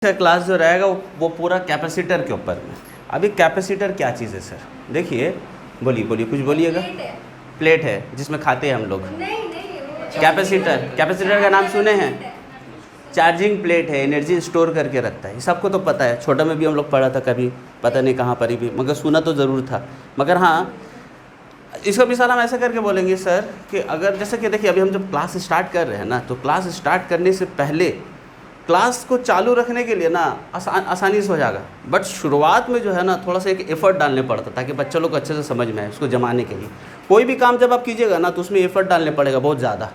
का क्लास जो रहेगा वो पूरा कैपेसिटर के ऊपर में। अभी कैपेसिटर क्या चीज़ है सर? देखिए, बोलिए बोलिए, कुछ बोलिएगा। प्लेट है जिसमें खाते हैं हम लोग। कैपेसिटर का नाम सुने हैं? चार्जिंग प्लेट है, एनर्जी स्टोर करके रखता है। ये सबको तो पता है, छोटा में भी हम लोग पढ़ा था कभी, पता नहीं कहाँ पर भी, मगर सुना तो ज़रूर था। मगर हाँ, इसका मिसाल हम ऐसा करके बोलेंगे सर कि अगर जैसे कि देखिए, अभी हम जब क्लास स्टार्ट कर रहे हैं ना, तो क्लास स्टार्ट करने से पहले क्लास को चालू रखने के लिए ना आसानी से हो जाएगा, बट शुरुआत में जो है ना थोड़ा सा एक एफ़र्ट डालने पड़ता ताकि बच्चे लोग अच्छे से समझ में आए उसको जमाने के लिए। कोई भी काम जब आप कीजिएगा ना तो उसमें एफ़र्ट डालने पड़ेगा बहुत ज़्यादा।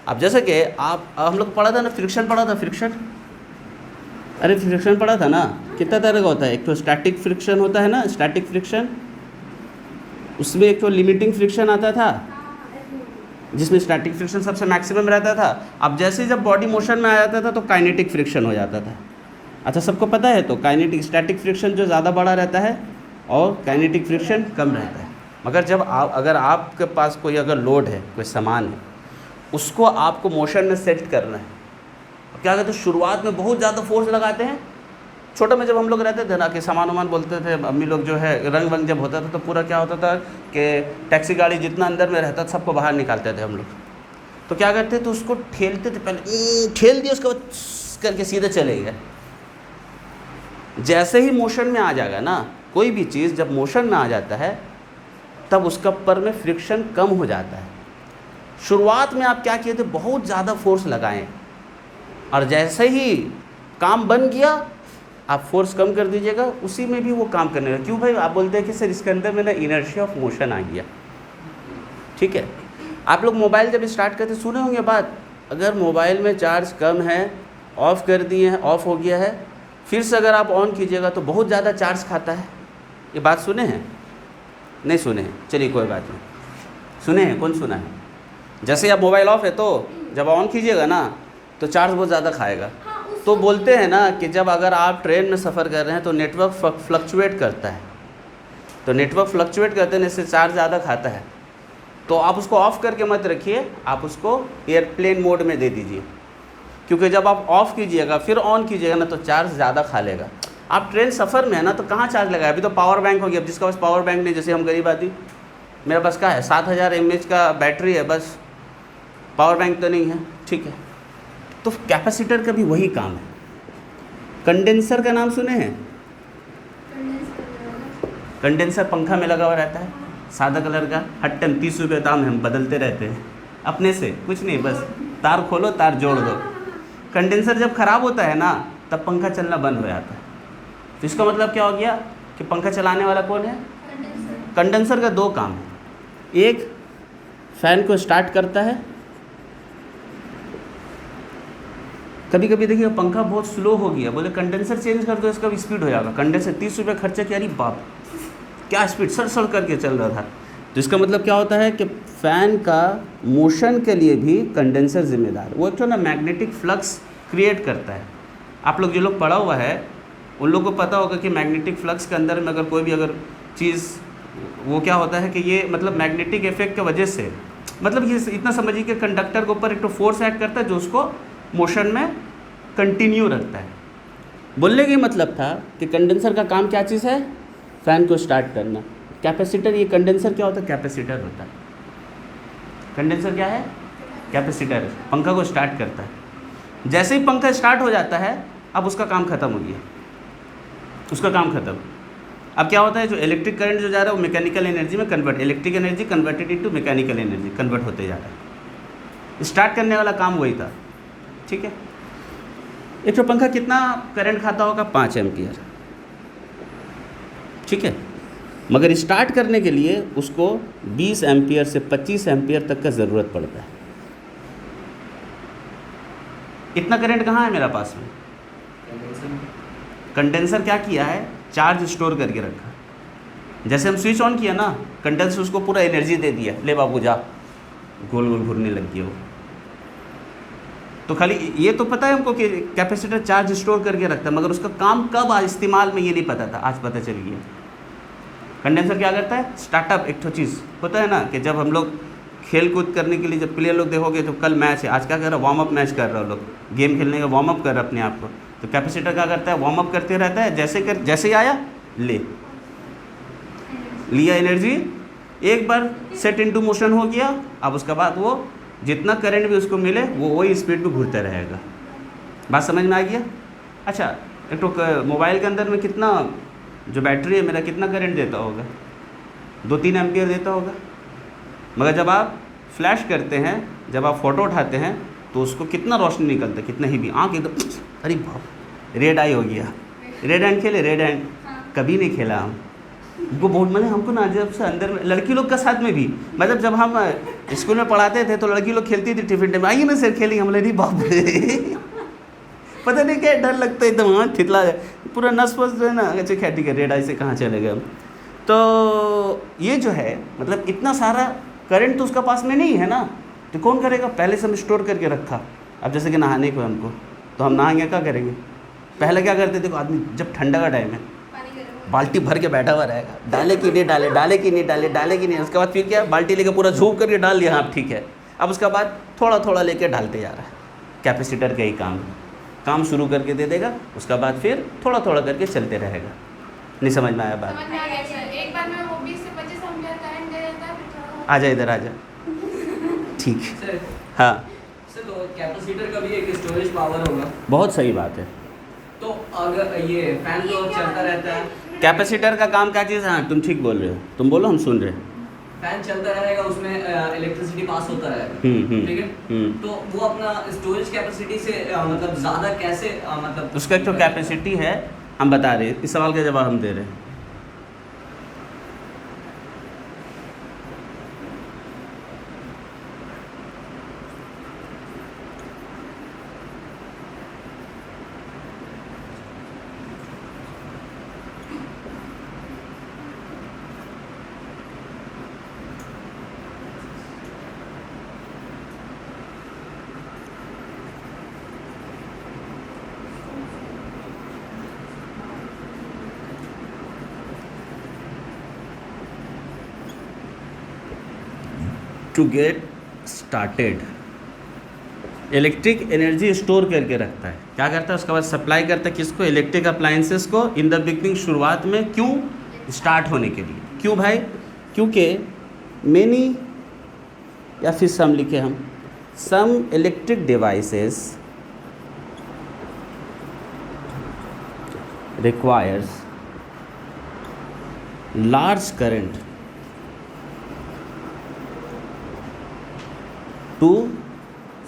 अब जैसे कि हम लोग पढ़ा था ना, फ्रिक्शन पढ़ा था, फ्रिक्शन, अरे फ्रिक्शन पढ़ा था ना, कितना तरह का होता है। एक तो स्टैटिक फ्रिक्शन होता है ना, स्टैटिक फ्रिक्शन, उसमें एक तो लिमिटिंग फ्रिक्शन आता था जिसमें स्टैटिक फ्रिक्शन सबसे मैक्सिमम रहता था। अब जैसे ही जब बॉडी मोशन में आ जाता था तो काइनेटिक फ्रिक्शन हो जाता था। अच्छा, सबको पता है तो काइनेटिक, स्टैटिक फ्रिक्शन जो ज़्यादा बड़ा रहता है और काइनेटिक फ्रिक्शन कम रहता है। मगर जब अगर आपके पास कोई अगर लोड है, कोई सामान है, उसको आपको मोशन में सेट करना है, क्या कहते हैं, शुरुआत में बहुत ज़्यादा फोर्स लगाते हैं। छोटे में जब हम लोग रहते थे ना कि सामान वामान बोलते थे, अम्मी लोग जो है रंग वंग जब होता था तो पूरा क्या होता था कि टैक्सी गाड़ी जितना अंदर में रहता था सबको बाहर निकालते थे हम लोग। तो क्या करते थे, तो उसको ठेलते थे, पहले ठेल दिया, उसके बाद करके सीधे चले गए। जैसे ही मोशन में आ जाएगा ना, कोई भी चीज़ जब मोशन में आ जाता है तब उसका पर में फ्रिक्शन कम हो जाता है। शुरुआत में आप क्या किए थे, बहुत ज़्यादा फोर्स लगाएं, और जैसे ही काम बन गया आप फोर्स कम कर दीजिएगा, उसी में भी वो काम करने लगा। क्यों भाई? आप बोलते हैं कि सर इसके अंदर में ना इनर्शिया ऑफ मोशन आ गया। ठीक है, आप लोग मोबाइल जब स्टार्ट करते सुने होंगे बात, अगर मोबाइल में चार्ज कम है, ऑफ़ कर दिए हैं, ऑफ़ हो गया है, फिर से अगर आप ऑन कीजिएगा तो बहुत ज़्यादा चार्ज खाता है। ये बात सुने हैं? नहीं सुने हैं? चलिए कोई बात नहीं, सुने हैं? कौन सुना है? जैसे आप मोबाइल ऑफ है तो जब ऑन कीजिएगा ना तो चार्ज बहुत ज़्यादा खाएगा। तो बोलते हैं ना कि जब अगर आप ट्रेन में सफ़र कर रहे हैं तो नेटवर्क फ्लक्चुएट करता है, तो नेटवर्क फ्लक्चुएट करते हैं, इससे चार्ज ज़्यादा खाता है। तो आप उसको ऑफ़ करके मत रखिए, आप उसको एयरप्लेन मोड में दे दीजिए, क्योंकि जब आप ऑफ़ कीजिएगा फिर ऑन कीजिएगा ना तो चार्ज ज़्यादा खा लेगा। आप ट्रेन सफ़र में है ना तो कहाँ चार्ज लगाए? अभी तो पावर बैंक हो गया। अब जिसका पास पावर बैंक नहीं, जैसे हम गरीब आदमी, मेरे पास क्या है, 7000 mAh का बैटरी है, बस पावर बैंक तो नहीं है। ठीक है, तो कैपेसिटर का भी वही काम है। कंडेंसर का नाम सुने हैं? कंडेंसर पंखा में लगा हुआ रहता है, सादा कलर का, हर टाइम 30 रुपये दाम है, हम बदलते रहते हैं अपने से, कुछ नहीं, बस तार खोलो तार जोड़ दो। कंडेंसर जब ख़राब होता है ना तब पंखा चलना बंद हो जाता है। तो इसका मतलब क्या हो गया कि पंखा चलाने वाला कौन है? कंडेंसर का दो काम है, एक फ़ैन को स्टार्ट करता है। कभी कभी देखिए पंखा बहुत स्लो हो गया, बोले कंडेंसर चेंज कर दो, इसका भी स्पीड हो जाएगा। कंडेंसर 30 रुपये खर्चा किया, अरे बाप क्या स्पीड, सड़ करके चल रहा था। तो इसका मतलब क्या होता है कि फ़ैन का मोशन के लिए भी कंडेंसर जिम्मेदार। वो एक तो ना मैग्नेटिक फ्लक्स क्रिएट करता है। आप लोग जो लोग पढ़ा हुआ है उन लोगों को पता होगा कि मैग्नेटिक फ्लक्स के अंदर में अगर कोई भी अगर चीज़, वो क्या होता है कि ये मतलब मैग्नेटिक इफेक्ट की वजह से, मतलब ये इतना समझिए कि कंडक्टर के ऊपर एक तो फोर्स एक्ट करता है जो उसको मोशन में कंटिन्यू रखता है। बोलने का मतलब था कि कंडेंसर का काम क्या चीज़ है? फ़ैन को स्टार्ट करना। कैपेसिटर, ये कंडेंसर क्या होता है? कैपेसिटर होता है। कंडेंसर क्या है? कैपेसिटर, पंखा को स्टार्ट करता है। जैसे ही पंखा स्टार्ट हो जाता है अब उसका काम ख़त्म हो गया, उसका काम ख़त्म। अब क्या होता है, जो इलेक्ट्रिक करंट जो जा रहा है वो मैकेनिकल एनर्जी में convert, electric energy converted into mechanical energy convert होते जा रहा है। स्टार्ट करने वाला काम वही था। ठीक है, एक तो पंखा कितना करंट खाता होगा? 5 एम्पियर। ठीक है, मगर स्टार्ट करने के लिए उसको 20 एम्पियर से 25 एम्पियर तक का ज़रूरत पड़ता है। इतना करंट कहाँ है मेरा पास में? कंडेंसर क्या किया है? चार्ज स्टोर करके रखा। जैसे हम स्विच ऑन किया ना, कंडेंसर उसको पूरा एनर्जी दे दिया, ले बाबू जा, गोल गोल घूमने लग गया वो। तो खाली ये तो पता है हमको कि कैपेसिटर चार्ज स्टोर करके रखता है, मगर उसका काम कब इस्तेमाल में ये नहीं पता था, आज पता चल गया। कंडेंसर क्या करता है? स्टार्टअप, एक तो चीज़ होता है ना कि जब हम लोग खेल कूद करने के लिए, जब प्लेयर लोग देखोगे तो कल मैच है, आज क्या कर रहा है? वार्म अप मैच कर रहा है, लोग गेम खेलने का वार्म अप कर रहा है अपने आप को। तो कैपेसिटर क्या करता है, वार्म अप करते रहता है, जैसे ही आया लिया एनर्जी, एक बार सेट इनटू मोशन हो गया, अब उसके बाद वो जितना करंट भी उसको मिले वो वही स्पीड में घूमता रहेगा। बात समझ में आ गया? अच्छा, एक तो मोबाइल के अंदर में कितना जो बैटरी है मेरा कितना करंट देता होगा, 2-3 एम्पियर देता होगा। मगर जब आप फ्लैश करते हैं, जब आप फ़ोटो उठाते हैं तो उसको कितना रोशनी निकलता है, कितना ही भी आँख एकदम, अरे बाप, रेड आई हो गया। रेड हैंड खेले? रेड हैंड कभी नहीं खेला हम, हमको बहुत मतलब हमको ना जब से अंदर में लड़की लोग का साथ में भी, मतलब जब हम स्कूल में पढ़ाते थे तो लड़की लोग खेलती थी टिफिन टाइम में, आइए ना सर खेलेंगे, हम लड़ी बाप रे पता नहीं क्या डर लगता है एकदम, हाँ थितला जाए पूरा नस वस जो है ना। अच्छा क्या ठीक है, रेड आई से कहाँ चले गए हम। तो ये जो है मतलब इतना सारा करंट तो उसका पास में नहीं है ना, तो कौन करेगा, पहले से हम स्टोर करके रखा। अब जैसे कि नहाने को हमको, तो हम नहाएंगे क्या करेंगे, पहले क्या करते थे आदमी, जब ठंडा का टाइम है बाल्टी भर के बैठा हुआ रहेगा, डाले कि नहीं डाले, डाले कि नहीं डाले, डाले कि नहीं, उसके बाद फिर क्या, बाल्टी लेके पूरा झूम करके डाल दिया, हाँ ठीक है। अब उसके बाद थोड़ा थोड़ा लेके डालते जा रहा है। कैपेसिटर का ही काम शुरू करके दे देगा, उसका बाद फिर थोड़ा थोड़ा करके चलते रहेगा। नहीं समझ में आया बात? एक बार में वो 20 से 25 एम्पीयर करंट दे देता है, फिर थोड़ा आ जा इधर आ जा, ठीक है। हाँ सर, तो कैपेसिटर का भी एक स्टोरेज पावर होगा। बहुत सही बात है। तो अगर ये फैन तो चलता रहता है, कैपेसिटर का काम क्या चीज़ है? हाँ तुम ठीक बोल रहे हो, तुम बोलो हम सुन रहे हैं। फैन चलता रहेगा, उसमें इलेक्ट्रिसिटी पास होता रहेगा, ठीक है। तो वो अपना स्टोरेज कैपेसिटी से मतलब ज़्यादा कैसे मतलब उसका एक तो कैपेसिटी है, हम बता रहे हैं, इस सवाल का जवाब हम दे रहे हैं। To get started, electric energy store करके रखता है। क्या करता है उसके बाद सप्लाई करता है किसको, इलेक्ट्रिक अप्लायंसेस को इन द बिगनिंग, शुरुआत में। क्यों? स्टार्ट होने के लिए। क्यों भाई? क्योंकि मेनी, या फिर सम लिखे हम, some electric devices requires large current to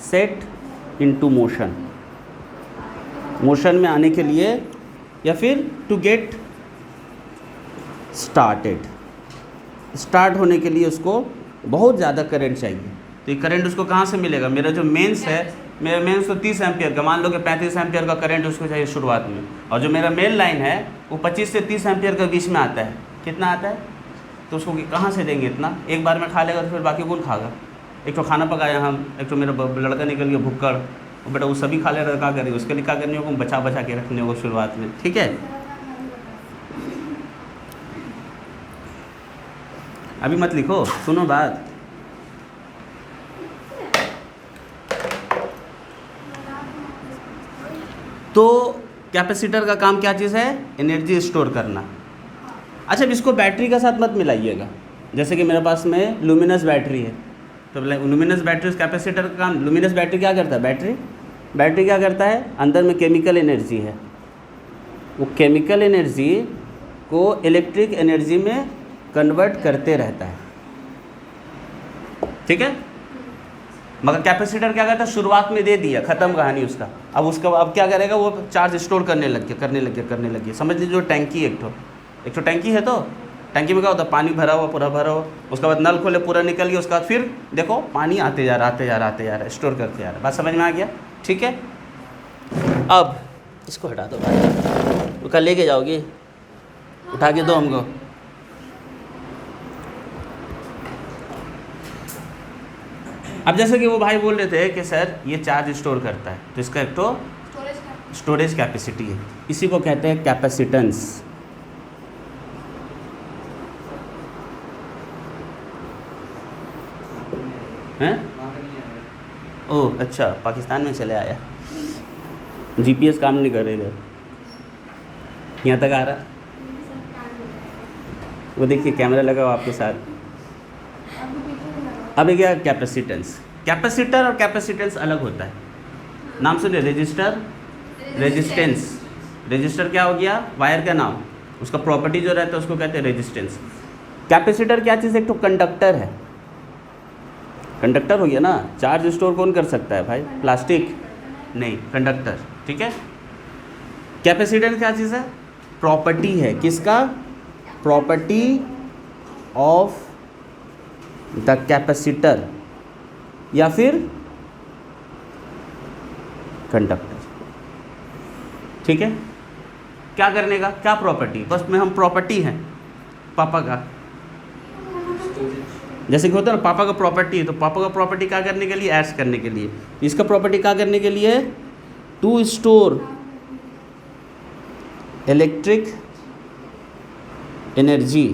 set into motion, motion में आने के लिए, या फिर टू गेट स्टार्टेड, स्टार्ट होने के लिए उसको बहुत ज़्यादा करंट चाहिए। तो ये करंट उसको कहाँ से मिलेगा? मेरा जो मेंस है, मेरा मेंस तो 30 एम्पियर का, मान लो कि 35 एम्पियर का करंट उसको चाहिए शुरुआत में, और जो मेरा मेन लाइन है वो 25 से 30 एम्पियर के बीच में आता है। कितना आता है? तो उसको कहाँ से देंगे इतना? एक बार में खा लेगा तो फिर बाकी कौन खागा? एक तो खाना पकाया हम, एक तो मेरा लड़का निकल गया भुक्कड़, और बेटा वो सभी खा ले रहा, क्या करेंगे? उसके लिए क्या करने होगा? बचा बचा के रखने होगा शुरुआत में, ठीक है। अभी मत लिखो, सुनो बात। तो कैपेसिटर का काम क्या चीज़ है? एनर्जी स्टोर करना। अच्छा, अब इसको बैटरी के साथ मत मिलाइएगा। जैसे कि मेरे पास में लुमिनस बैटरी है, तो लुमिनस बैटरी, कैपेसिटर का काम, लुमिनस बैटरी क्या करता है? बैटरी क्या करता है? अंदर में केमिकल एनर्जी है, वो केमिकल एनर्जी को इलेक्ट्रिक एनर्जी में कन्वर्ट करते रहता है, ठीक है। मगर कैपेसिटर क्या करता है? शुरुआत में दे दिया, ख़त्म कहानी उसका। अब क्या करेगा? वो चार्ज स्टोर करने लग गया। समझ लीजिए जो टैंकी, एक तो टैंकी है, तो टैंकी में क्या होता है? पानी भरा हुआ, पूरा भरा हुआ, उसके बाद नल खोले, पूरा निकल गया, उसके बाद फिर देखो पानी आते जा रहा, स्टोर करते जा रहा है। बात समझ में आ गया? ठीक है। अब इसको हटा दो, तो कल लेके जाओगी, उठा के दो हमको। अब जैसे कि वो भाई बोल रहे थे कि सर ये चार्ज स्टोर करता है, तो इसका एक तो स्टोरेज कैपेसिटी है, इसी को कहते हैं कैपेसिटेंस। हैं? ओह अच्छा, पाकिस्तान में चले आया, जीपीएस काम नहीं करेगा। यहाँ तक आ रहा? वो देखिए कैमरा लगा हुआ आपके साथ। अब क्या कैपेसिटेंस, कैपेसिटर और कैपेसिटेंस अलग होता है। नाम सुनिए, रजिस्टर, रेजिस्टेंस। रजिस्टर क्या हो गया? वायर का नाम, उसका प्रॉपर्टी जो रहता है उसको कहते हैं रेजिस्टेंस। कैपेसिटर क्या चीज़? एक तो कंडक्टर है, कंडक्टर हो गया ना। चार्ज स्टोर कौन कर सकता है भाई? प्लास्टिक नहीं, कंडक्टर, ठीक है। कैपेसिटेंस क्या चीज़ है? प्रॉपर्टी है, किसका? प्रॉपर्टी ऑफ द कैपेसिटर या फिर कंडक्टर, ठीक है। क्या करने का? क्या प्रॉपर्टी? बस में हम प्रॉपर्टी हैं पापा का, जैसे कि होता है ना पापा का प्रॉपर्टी है, तो पापा का प्रॉपर्टी क्या करने के लिए? ऐड करने के लिए। इसका प्रॉपर्टी क्या करने के लिए? To store electric energy,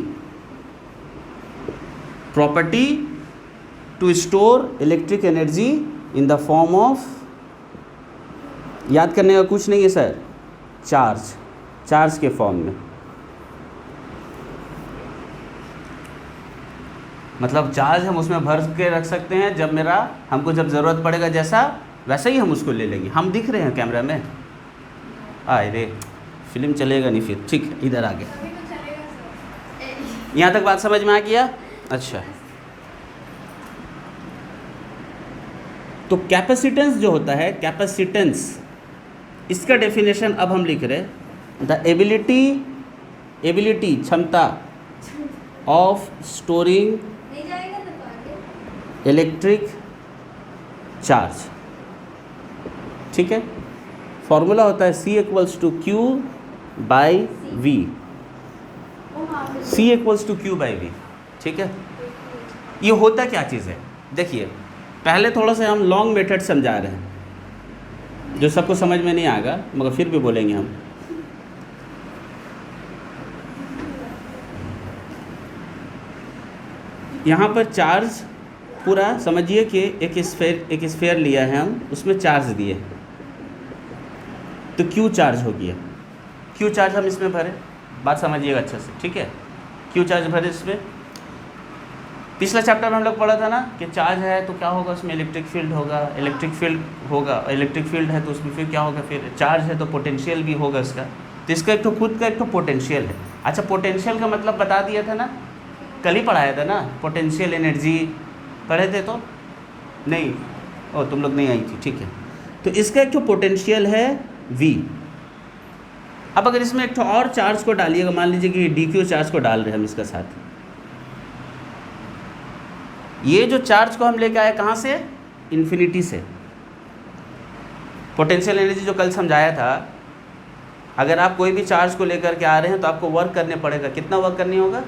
property to store electric energy in the form of, याद करने का कुछ नहीं है सर, चार्ज, चार्ज के फॉर्म में। मतलब चार्ज हम उसमें भर के रख सकते हैं, जब हमको जब ज़रूरत पड़ेगा जैसा वैसा ही हम उसको ले लेंगे। हम दिख रहे हैं कैमरा में? आए रे, फिल्म चलेगा नहीं फिर, ठीक है, इधर आ गए। अभी तो चलेगा सर। यहाँ तक बात समझ में आ गया? अच्छा, तो कैपेसिटेंस जो होता है, कैपेसिटेंस, इसका डेफिनेशन अब हम लिख रहे हैं, द एबिलिटी क्षमता ऑफ स्टोरिंग नहीं जाएगा तो आगे। इलेक्ट्रिक चार्ज, ठीक है। फॉर्मूला होता है C = Q/V, C = Q/V, ठीक है। ये होता क्या चीज़ है? देखिए, पहले थोड़ा सा हम लॉन्ग मेथड समझा रहे हैं, जो सबको समझ में नहीं आएगा मगर फिर भी बोलेंगे हम। यहाँ पर चार्ज पूरा समझिए कि एक स्फेयर लिया है हम, उसमें चार्ज दिए, तो Q चार्ज हो गया। Q चार्ज हम इसमें भरे, बात समझिएगा अच्छे से, ठीक है। Q चार्ज भरे इसमें। पिछला चैप्टर में हम लोग पढ़ा था ना कि चार्ज है तो क्या होगा, उसमें इलेक्ट्रिक फील्ड होगा, इलेक्ट्रिक फील्ड है तो उसमें फिर क्या होगा, फिर चार्ज है तो पोटेंशियल भी होगा इसका। तो इसका एक तो खुद का एक तो पोटेंशियल है। अच्छा, पोटेंशियल का मतलब बता दिया था ना, कल ही पढ़ाया था ना, पोटेंशियल एनर्जी पढ़े थे तो नहीं, ओ तुम लोग नहीं आई थी, ठीक है। तो इसका एक तो पोटेंशियल है V। अब अगर इसमें एक तो और चार्ज को डालिएगा, मान लीजिए कि DQ चार्ज को डाल रहे हैं हम इसका साथ, ये जो चार्ज को हम लेके आए कहाँ से? इन्फिनिटी से। पोटेंशियल एनर्जी जो कल समझाया था, अगर आप कोई भी चार्ज को लेकर के आ रहे हैं तो आपको वर्क करने पड़ेगा। कितना वर्क करनी होगा?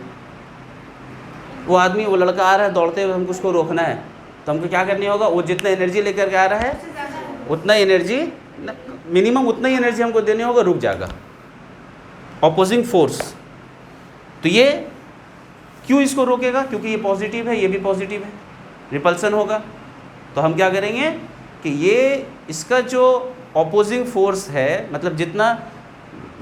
वो लड़का आ रहा है दौड़ते हुए, हमको उसको रोकना है, तो हमको क्या करनी होगा? वो जितना एनर्जी लेकर के आ रहा है उतना एनर्जी, मिनिमम उतना ही एनर्जी हमको देने होगा, रुक जाएगा। ऑपोजिंग फोर्स, तो ये क्यों इसको रोकेगा? क्योंकि ये पॉजिटिव है, ये भी पॉजिटिव है, रिपल्सन होगा। तो हम क्या करेंगे कि ये इसका जो ऑपोजिंग फोर्स है, मतलब जितना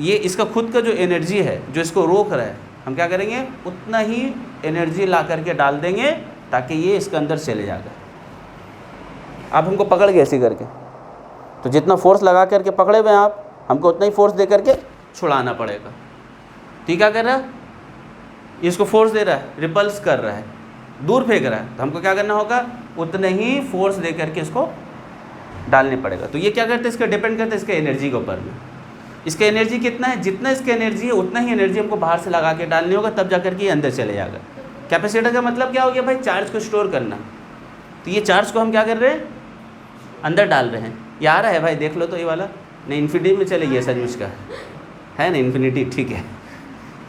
ये इसका खुद का जो एनर्जी है जो इसको रोक रहा है, हम क्या करेंगे? उतना ही एनर्जी ला करके डाल देंगे ताकि ये इसके अंदर चले जाएगा। आप हमको पकड़ गए ऐसे करके, तो जितना फोर्स लगा करके पकड़े हुए आप, हमको उतना ही फोर्स दे करके छुड़ाना पड़ेगा। ठीक क्या कर रहा है? इसको फोर्स दे रहा है, रिपल्स कर रहा है, दूर फेंक रहा है, तो हमको क्या करना होगा? उतने ही फोर्स दे करके इसको डालने पड़ेगा। तो ये क्या करते हैं? इसका डिपेंड करता है इसके एनर्जी के ऊपर में। इसका एनर्जी कितना है, जितना इसका एनर्जी है उतना ही एनर्जी हमको बाहर से लगा के डालनी होगा, तब जा करके ये अंदर चले जाएगा। कैपेसिटर का मतलब क्या हो गया भाई? चार्ज को स्टोर करना। तो ये चार्ज को हम क्या कर रहे हैं? अंदर डाल रहे हैं। ये आ रहा है भाई, देख लो तो ये वाला नहीं, इन्फिनिटी में चले गया सचमुच का है ना, इन्फिनिटी, ठीक है।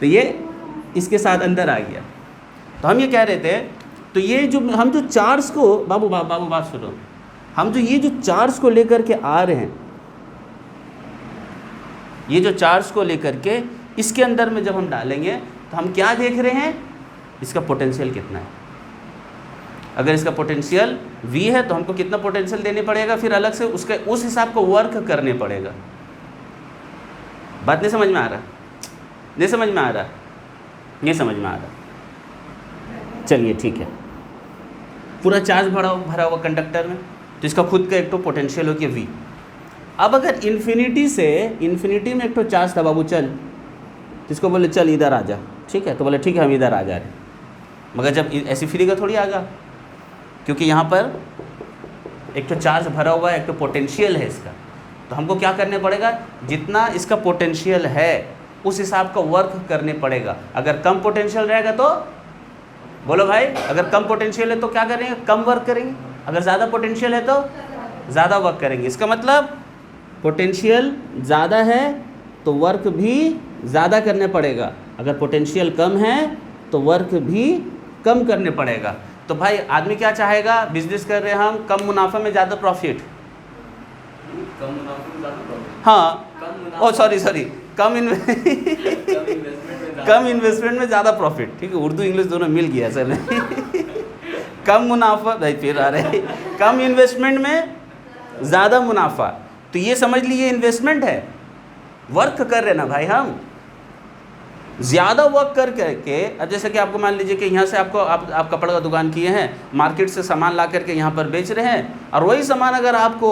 तो ये इसके साथ अंदर आ गया। तो हम ये कह रहे थे, तो ये जो हम जो चार्ज को, बाबू बात सुनो, हम जो ये जो चार्ज को लेकर के आ रहे हैं, ये जो चार्ज को लेकर के इसके अंदर में जब हम डालेंगे तो हम क्या देख रहे हैं? इसका पोटेंशियल कितना है। अगर इसका पोटेंशियल V है तो हमको कितना पोटेंशियल देने पड़ेगा, फिर अलग से उसके उस हिसाब को वर्क करने पड़ेगा। बात नहीं समझ में आ रहा? नहीं समझ में आ रहा? नहीं समझ में आ रहा? चलिए ठीक है। पूरा चार्ज भरा हुआ कंडक्टर में, तो इसका खुद का एक तो पोटेंशियल हो गया V। अब अगर इन्फिनिटी से इन्फिनिटी में एक तो चार्ज था बाबू, चल, तो इसको बोले चल इधर आ जा, ठीक है, तो बोले ठीक है हम इधर आ जा रहे, मगर जब ऐसी फ्री का थोड़ी आगा, क्योंकि यहाँ पर एक तो चार्ज भरा हुआ है, एक तो पोटेंशियल है इसका, तो हमको क्या करने पड़ेगा, जितना इसका पोटेंशियल है उस हिसाब का वर्क करने पड़ेगा। अगर कम पोटेंशियल रहेगा तो बोलो भाई, अगर कम पोटेंशियल है तो क्या करेंगे, कम वर्क करेंगे, अगर ज़्यादा पोटेंशियल है तो ज़्यादा वर्क करेंगे। इसका मतलब पोटेंशियल ज़्यादा है तो वर्क भी ज़्यादा करने पड़ेगा, अगर पोटेंशियल कम है तो वर्क भी कम करने पड़ेगा। तो भाई आदमी क्या चाहेगा, बिजनेस कर रहे हैं हम, कम मुनाफा में ज़्यादा प्रॉफिट। कम मुनाफे में ज़्यादा प्रॉफिट। हाँ, ओ सॉरी, कम इन्वेस्टमेंट में ज़्यादा प्रॉफिट, ठीक है, उर्दू इंग्लिश दोनों मिल गया असल में। कम मुनाफा, भाई फिर आ रहे, कम इन्वेस्टमेंट में ज़्यादा मुनाफा, तो ये समझ लीजिए इन्वेस्टमेंट है, वर्क कर रहे ना भाई हम, ज़्यादा वर्क कर करके। अब जैसे कि आपको मान लीजिए कि यहाँ से आप कपड़े का दुकान किए हैं, मार्केट से सामान ला करके यहाँ पर बेच रहे हैं, और वही सामान अगर आपको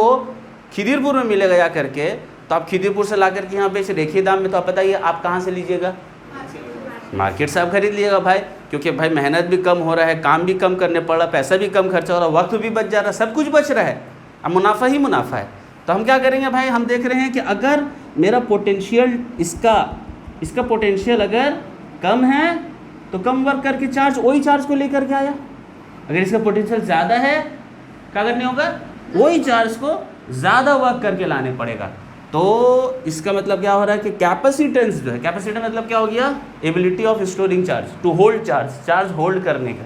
खिदिरपुर में मिलेगा जा करके, तो आप खिदिरपुर से ला करके यहाँ बेच रहे एक ही दाम में, तो आप बताइए आप कहाँ से लीजिएगा, मार्केट से आप खरीद लीजिएगा भाई, क्योंकि भाई मेहनत भी कम हो रहा है, काम भी कम करने पड़ रहा है, पैसा भी कम खर्चा हो रहा है, वक्त भी बच जा रहा है, सब कुछ बच रहा है, अब मुनाफा ही मुनाफा है। तो हम क्या करेंगे भाई, हम देख रहे हैं कि अगर मेरा पोटेंशियल इसका पोटेंशियल अगर कम है तो कम वर्क करके चार्ज वही चार्ज को लेकर के आया, अगर इसका पोटेंशियल ज़्यादा है क्या करने होगा, वही चार्ज को ज़्यादा वर्क करके लाने पड़ेगा। तो इसका मतलब क्या हो रहा है कि कैपेसिटेंस जो है, कैपेसिटेंस मतलब क्या हो गया, ability of storing charge, to hold charge hold करने का,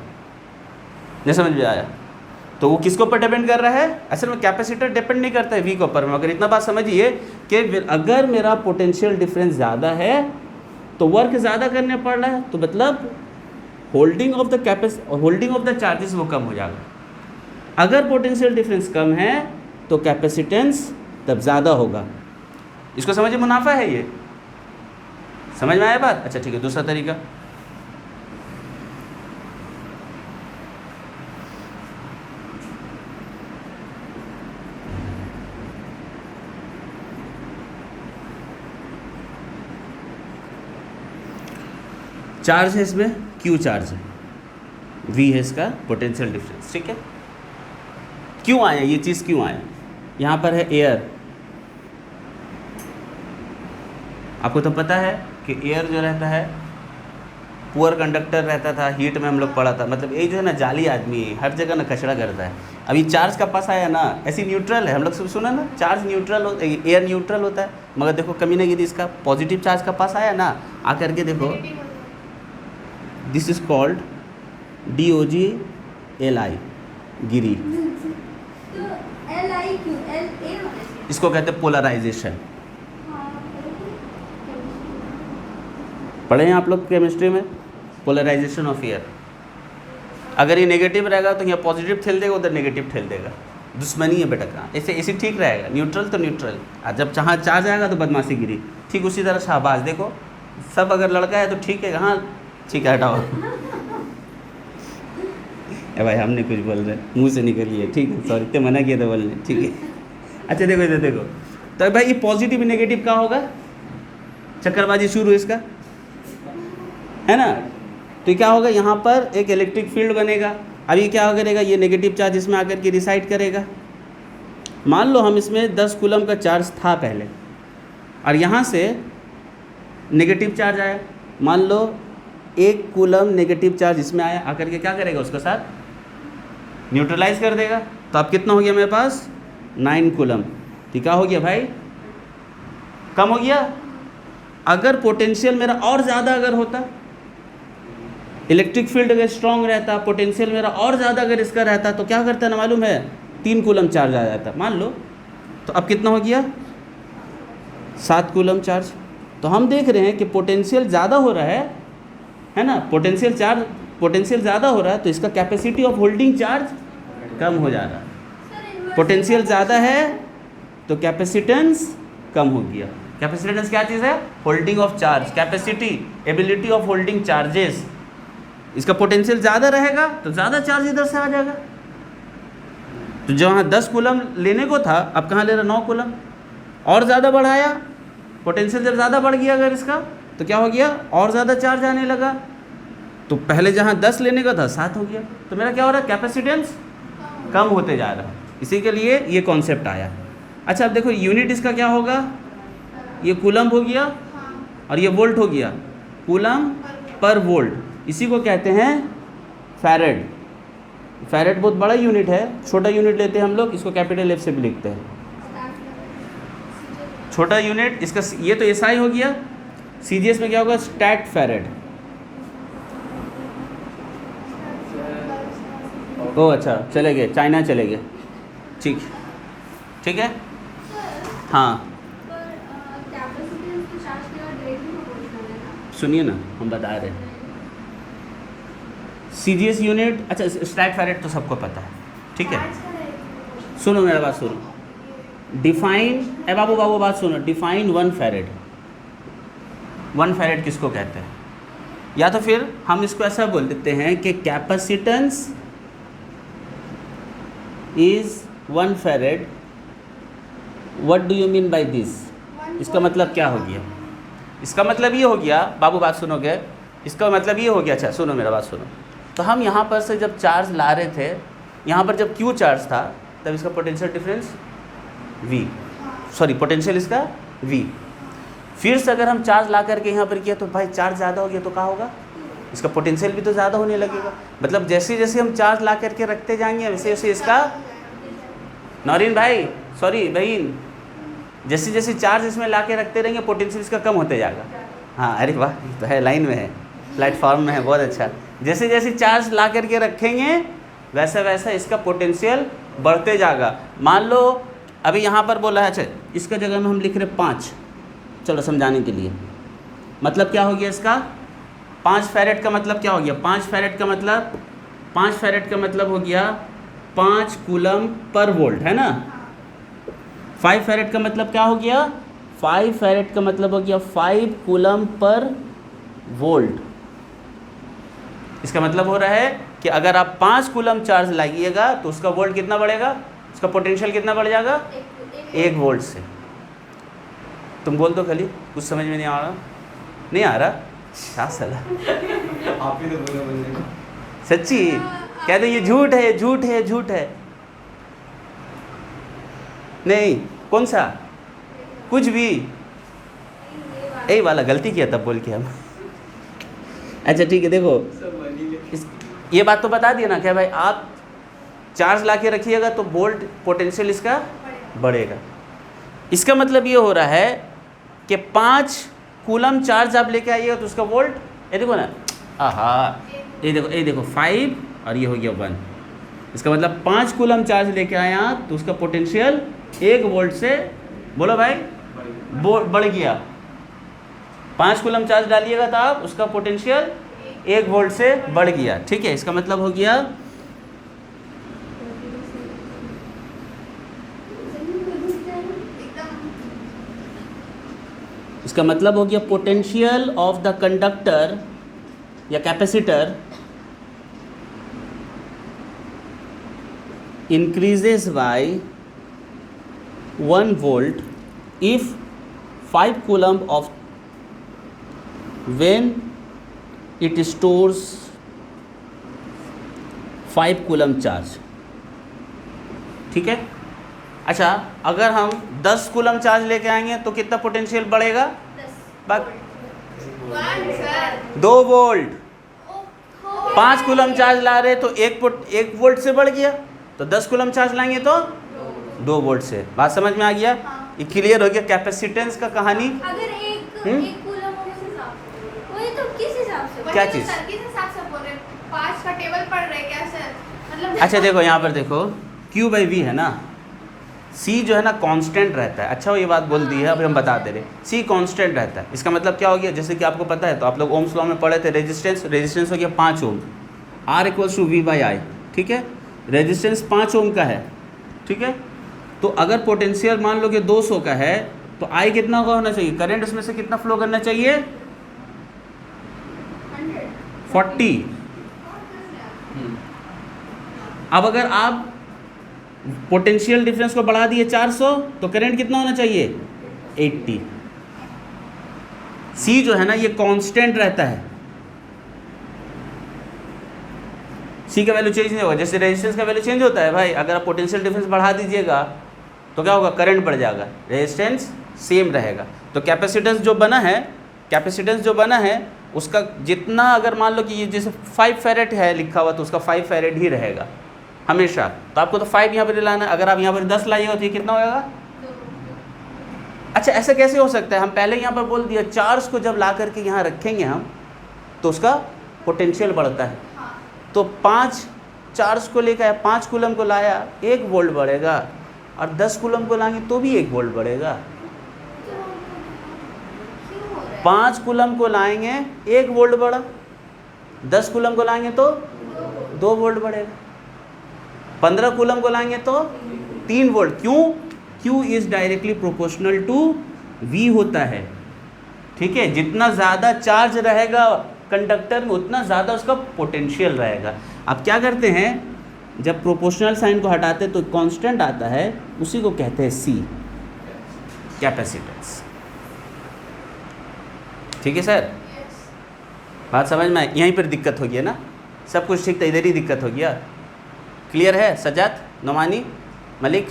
नहीं समझ में आया? तो वो किसके ऊपर डिपेंड कर रहा है, असल में कैपेसिटर डिपेंड नहीं करता है V के ऊपर में। अगर इतना बात समझिए कि अगर मेरा पोटेंशियल डिफरेंस ज़्यादा है तो वर्क ज़्यादा करने पड़ रहा है, तो मतलब होल्डिंग ऑफ द चार्जेस वो कम हो जाएगा। अगर पोटेंशियल डिफरेंस कम है तो कैपेसिटेंस तब ज़्यादा होगा। इसको समझिए, मुनाफा है ये, समझ में आया बात? अच्छा ठीक है, दूसरा तरीका, चार्ज है इसमें, Q चार्ज है, V है इसका पोटेंशियल डिफरेंस, ठीक है। क्यों आया ये चीज़, क्यों आया, यहाँ पर है एयर, आपको तो पता है कि एयर जो रहता है पुअर कंडक्टर रहता था, हीट में हम लोग पढ़ा था, मतलब ये जो है ना जाली आदमी है, हर जगह ना कचरा करता है। अभी चार्ज का पास आया ना, ऐसी न्यूट्रल है, हम लोग सब सुना ना, चार्ज न्यूट्रल होता है, एयर न्यूट्रल होता है, मगर देखो कमी नहीं गिरी, इसका पॉजिटिव चार्ज का पास आया ना, आकर के देखो दिस इज कॉल्ड DOG-Li गिरी, तो LI क्यों LA होना चाहिए? इसको कहते हैं पोलराइजेशन। पढ़े हैं आप लोग केमिस्ट्री में, पोलराइजेशन ऑफ एयर। अगर ये नेगेटिव रहेगा तो यहाँ पॉजिटिव ठेल देगा, उधर नेगेटिव ठेल देगा, दुश्मनी है बेटा का, ऐसे ठीक रहेगा, न्यूट्रल तो न्यूट्रल, और जब जहाँ चार्ज आएगा तो बदमाशी गिरी। ठीक उसी तरह शाहबाज, देखो सब अगर लड़का है तो ठीक है, हाँ ठीक है हटाओ। भाई हमने कुछ बोल रहे, मुंह से निकल लिए, ठीक है सॉरी, तो मना किया था बोलने, ठीक है। अच्छा देखो इधर देखो, तो भाई ये पॉजिटिव नेगेटिव का होगा, चक्करबाजी शुरू इसका है ना। तो क्या होगा, यहाँ पर एक इलेक्ट्रिक फील्ड बनेगा। अब ये क्या करेगा, ये नेगेटिव चार्ज इसमें आकर के रिसाइड करेगा। मान लो हम इसमें 10 कूलम का चार्ज था पहले, और यहाँ से नेगेटिव चार्ज आया, मान लो 1 कूलम नेगेटिव चार्ज इसमें आया, आकर के क्या करेगा, उसके साथ न्यूट्रलाइज कर देगा। तो अब कितना हो गया मेरे पास, 9 कूलम। तो क्या हो गया भाई, कम हो गया। अगर पोटेंशियल मेरा और ज़्यादा अगर होता, इलेक्ट्रिक फील्ड अगर स्ट्रॉन्ग रहता, पोटेंशियल मेरा और ज़्यादा अगर इसका रहता, तो क्या करता ना मालूम है, 3 कूलम चार्ज आ जाता मान लो। तो अब कितना हो गया, 7 कूलम चार्ज। तो हम देख रहे हैं कि पोटेंशियल ज़्यादा हो रहा है ना, पोटेंशियल ज़्यादा हो रहा है, तो इसका कैपेसिटी ऑफ होल्डिंग चार्ज कम हो जा रहा है। पोटेंशियल ज़्यादा है तो कैपेसिटेंस कम हो गया। कैपेसिटेंस क्या चीज़ है? Holding of charge, capacity, ability of holding charges. इसका पोटेंशियल ज़्यादा रहेगा तो ज़्यादा चार्ज इधर से आ जाएगा। तो जहाँ 10 कूलम लेने को था, अब कहाँ ले रहा 9 कूलम, और ज़्यादा बढ़ाया, पोटेंशियल जब ज़्यादा बढ़ गया अगर इसका, तो क्या हो गया, और ज़्यादा चार्ज आने लगा। तो पहले जहाँ 10 लेने का था 7 हो गया, तो मेरा क्या हो रहा है, कैपेसिटेंस कम होते जा रहा है। इसी के लिए ये कॉन्सेप्ट आया। अच्छा अब देखो यूनिट इसका क्या होगा, ये कूलम हो गया और ये वोल्ट हो गया, कूलम पर वोल्ट। इसी को कहते हैं फैरेड। फैरेड बहुत बड़ा यूनिट है, छोटा यूनिट लेते हैं हम लोग, इसको कैपिटल एफ से भी लिखते हैं। छोटा यूनिट इसका, ये तो एसआई हो गया, सीजीएस में क्या होगा, स्टैट फैरेड। ओह अच्छा, चले गए, चाइना चले गए, ठीक ठीक है। हाँ सुनिए ना, हम बता रहे हैं सीजीएस यूनिट। अच्छा स्टैट फैरेड तो सबको पता है, ठीक है। सुनो मेरा बात सुनो, डिफाइन, ए बाबू बात सुनो, डिफाइन 1 फैरेड। 1 फैरेड किसको कहते हैं? या तो फिर हम इसको ऐसा बोल देते हैं कि capacitance is 1 farad. What do you mean by this? इसका मतलब क्या हो गया? इसका मतलब ये हो गया, बाबू बात सुनोगे, इसका मतलब ये हो गया। अच्छा सुनो मेरा बात सुनो, तो हम यहाँ पर से जब चार्ज ला रहे थे, यहाँ पर जब Q चार्ज था, तब इसका potential difference V, sorry potential इसका V। फिर से अगर हम चार्ज ला करके यहाँ पर किया तो भाई चार्ज ज़्यादा हो गया तो क्या होगा, इसका पोटेंशियल भी तो ज़्यादा होने लगेगा। मतलब जैसे जैसे हम चार्ज ला करके रखते जाएंगे वैसे वैसे इसका, नौरीन भाई, सॉरी बहन, जैसे जैसे चार्ज इसमें ला के रखते रहेंगे पोटेंशियल इसका कम होते जाएगा। हाँ अरे वाह, तो है, लाइन में है, प्लेटफॉर्म में है, बहुत अच्छा। जैसे जैसे चार्ज ला करके रखेंगे वैसा वैसा इसका पोटेंशियल बढ़ते जाएगा। मान लो अभी यहाँ पर बोला है, अच्छा इसका जगह में हम लिख रहे 5, चलो समझाने के लिए। मतलब क्या हो गया इसका, 5 फैरेड का मतलब क्या हो गया, 5 फैरेड का मतलब, 5 फैरेड का मतलब हो गया 5 कूलम पर वोल्ट, है ना। 5 फैरेड का मतलब क्या हो गया, 5 फैरेड का मतलब हो गया 5 कूलम पर वोल्ट। इसका मतलब हो रहा है कि अगर आप 5 कूलम चार्ज लाइएगा तो उसका वोल्ट कितना बढ़ेगा, उसका पोटेंशियल कितना बढ़ जाएगा, 1 वोल्ट से। तुम बोल दो खाली, कुछ समझ में नहीं आ रहा, नहीं आ रहा, क्या सला आप ही तो बोले बोलने को। सच्ची कह दो, ये झूठ है, झूठ है, झूठ है। नहीं कौन सा, कुछ भी, यही वाला गलती किया तब बोल के हम। अच्छा ठीक है, देखो ये बात तो बता दिया ना, क्या भाई आप चार्ज ला के रखिएगा तो वोल्ट पोटेंशियल इसका बढ़ेगा। इसका मतलब ये हो रहा है कि 5 कूलम चार्ज आप लेके आइएगा तो उसका वोल्ट, ये देखो ना, आहा ये देखो 5 और ये हो गया 1। इसका मतलब 5 कूलम चार्ज लेके आया तो उसका पोटेंशियल 1 वोल्ट से, बोलो भाई, बढ़ गया। 5 कूलम चार्ज डालिएगा तो आप उसका पोटेंशियल 1 वोल्ट से बढ़ गया, ठीक है। इसका मतलब हो गया, इसका मतलब हो गया पोटेंशियल ऑफ द कंडक्टर या capacitor increases by 1 volt if 5 coulomb of, when it stores 5 coulomb charge, ठीक है। अच्छा अगर हम 10 कूलम चार्ज लेके आएंगे तो कितना पोटेंशियल बढ़ेगा, 2 वोल्ट। 5 कूलम चार्ज ला रहे तो 1 वोल्ट से बढ़ गया, तो 10 कूलम चार्ज लाएंगे तो 2 वोल्ट से। बात समझ में आ गया, ये क्लियर हो गया कैपेसिटेंस का कहानी। अगर एक कूलम हो किस हिसाब से, वही तो किस हिसाब से, क्या चीज़, सर किस हिसाब से बोल रहे हैं, 5 का टेबल पढ़ रहे क्या सर, मतलब अच्छा देखो यहाँ पर देखो Q/V है ना, C जो है ना कांस्टेंट रहता है। अच्छा वो ये बात बोल दी है, अभी हम बता दे रहे, C कांस्टेंट रहता है। इसका मतलब क्या हो गया, जैसे कि आपको पता है, तो आप लोग ओम्स लॉ में पढ़े थे, रेजिस्टेंस हो गया 5 ओम, R = V/I, ठीक है। रेजिस्टेंस 5 ओम का है, ठीक है। तो अगर पोटेंशियल मान लो कि 200 का है तो आई कितना होना चाहिए, करंट उसमें से कितना फ्लो करना चाहिए, 40। अब अगर आप पोटेंशियल डिफरेंस को बढ़ा दिए 400 तो करंट कितना होना चाहिए, 80। सी जो है ना ये कांस्टेंट रहता है, सी का वैल्यू चेंज नहीं होगा। जैसे रेजिस्टेंस का वैल्यू चेंज होता है भाई, अगर आप पोटेंशियल डिफरेंस बढ़ा दीजिएगा तो क्या होगा, करंट बढ़ जाएगा, रेजिस्टेंस सेम रहेगा। तो कैपेसिटेंस जो बना है उसका जितना, अगर मान लो कि ये जैसे 5 फैरेड है लिखा हुआ तो उसका 5 फैरेड ही रहेगा हमेशा। तो आपको तो 5 यहाँ पर लाना है, अगर आप यहाँ पर 10 लाइएगा तो ये कितना होगा। अच्छा ऐसा कैसे हो सकता है, हम पहले यहाँ पर बोल दिया चार्ज को जब ला करके यहाँ रखेंगे हम तो उसका पोटेंशियल बढ़ता है। तो 5 चार्ज को लेकर 5 कूलम को लाया 1 वोल्ट बढ़ेगा, और 10 कूलम को लाएंगे तो भी 1 वोल्ट बढ़ेगा। 5 कूलम को लाएंगे 1 वोल्ट बढ़ा, 10 कूलम को लाएंगे तो 2 वोल्ट बढ़ेगा, 15 कूलम को लाएंगे तो 3 वोल्ट। क्यों, Q is directly proportional to V होता है, ठीक है। जितना ज़्यादा चार्ज रहेगा कंडक्टर में उतना ज़्यादा उसका पोटेंशियल रहेगा। अब क्या करते हैं, जब प्रोपोर्शनल साइन को हटाते तो कांस्टेंट आता है, उसी को कहते हैं C, कैपेसिटेंस। ठीक है सर, बात समझ में आई। यहीं पर दिक्कत हो गई है ना, सब कुछ ठीक था, इधर ही दिक्कत हो गया। क्लियर है सजाद, नोमानी, मलिक,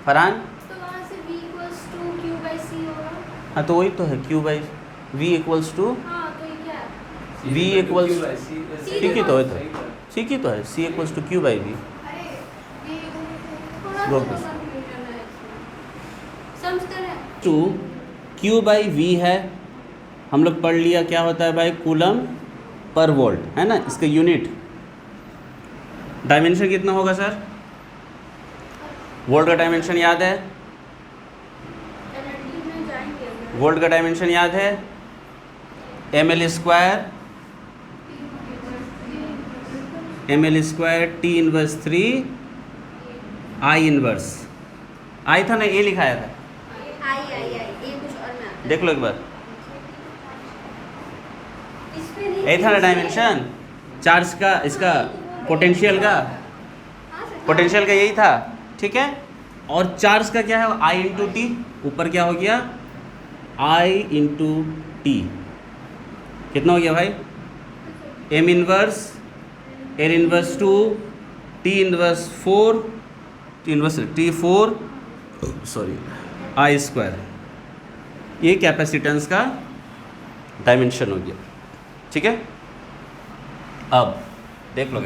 फरहान? तो वहाँ से V इक्वल्स टू Q/C होगा। हाँ तो वही तो है, Q/V इक्वल्स टू हाँ तो ये क्या है, V इक्वल्स, ठीक ही तो है, ठीक ही तो है, C इक्वल्स टू Q/V। अरे ये थोड़ा दो सा बस। कंफ्यूजन है इसमें। समझते हैं। टू Q/V है, हम लोग पढ़ लिया क्या होता है भाई, कूलम पर वोल्ट, है ना, इसका यूनिट। डायमेंशन कितना होगा सर, वोल्ट का डायमेंशन याद है, एनर्जी में जाएंगे अगर। वोल्ट का डायमेंशन याद है, ml² T inverse 3 I inverse, I था ना, ये लिखाया था, आई ये कुछ और में आता है। देख लो एक बार, इसमें नहीं, यही था ना डायमेंशन चार्ज का, इसका पोटेंशियल का, हाँ सर। पोटेंशियल का यही था, ठीक है। और चार्ज का क्या है, I इंटू टी, ऊपर क्या हो गया, I इंटू टी, कितना हो गया भाई, m inverse L inverse 2 T inverse 4 T inverse T4 sorry I², ये कैपेसिटेंस का डायमेंशन हो गया, ठीक है। अब देख लो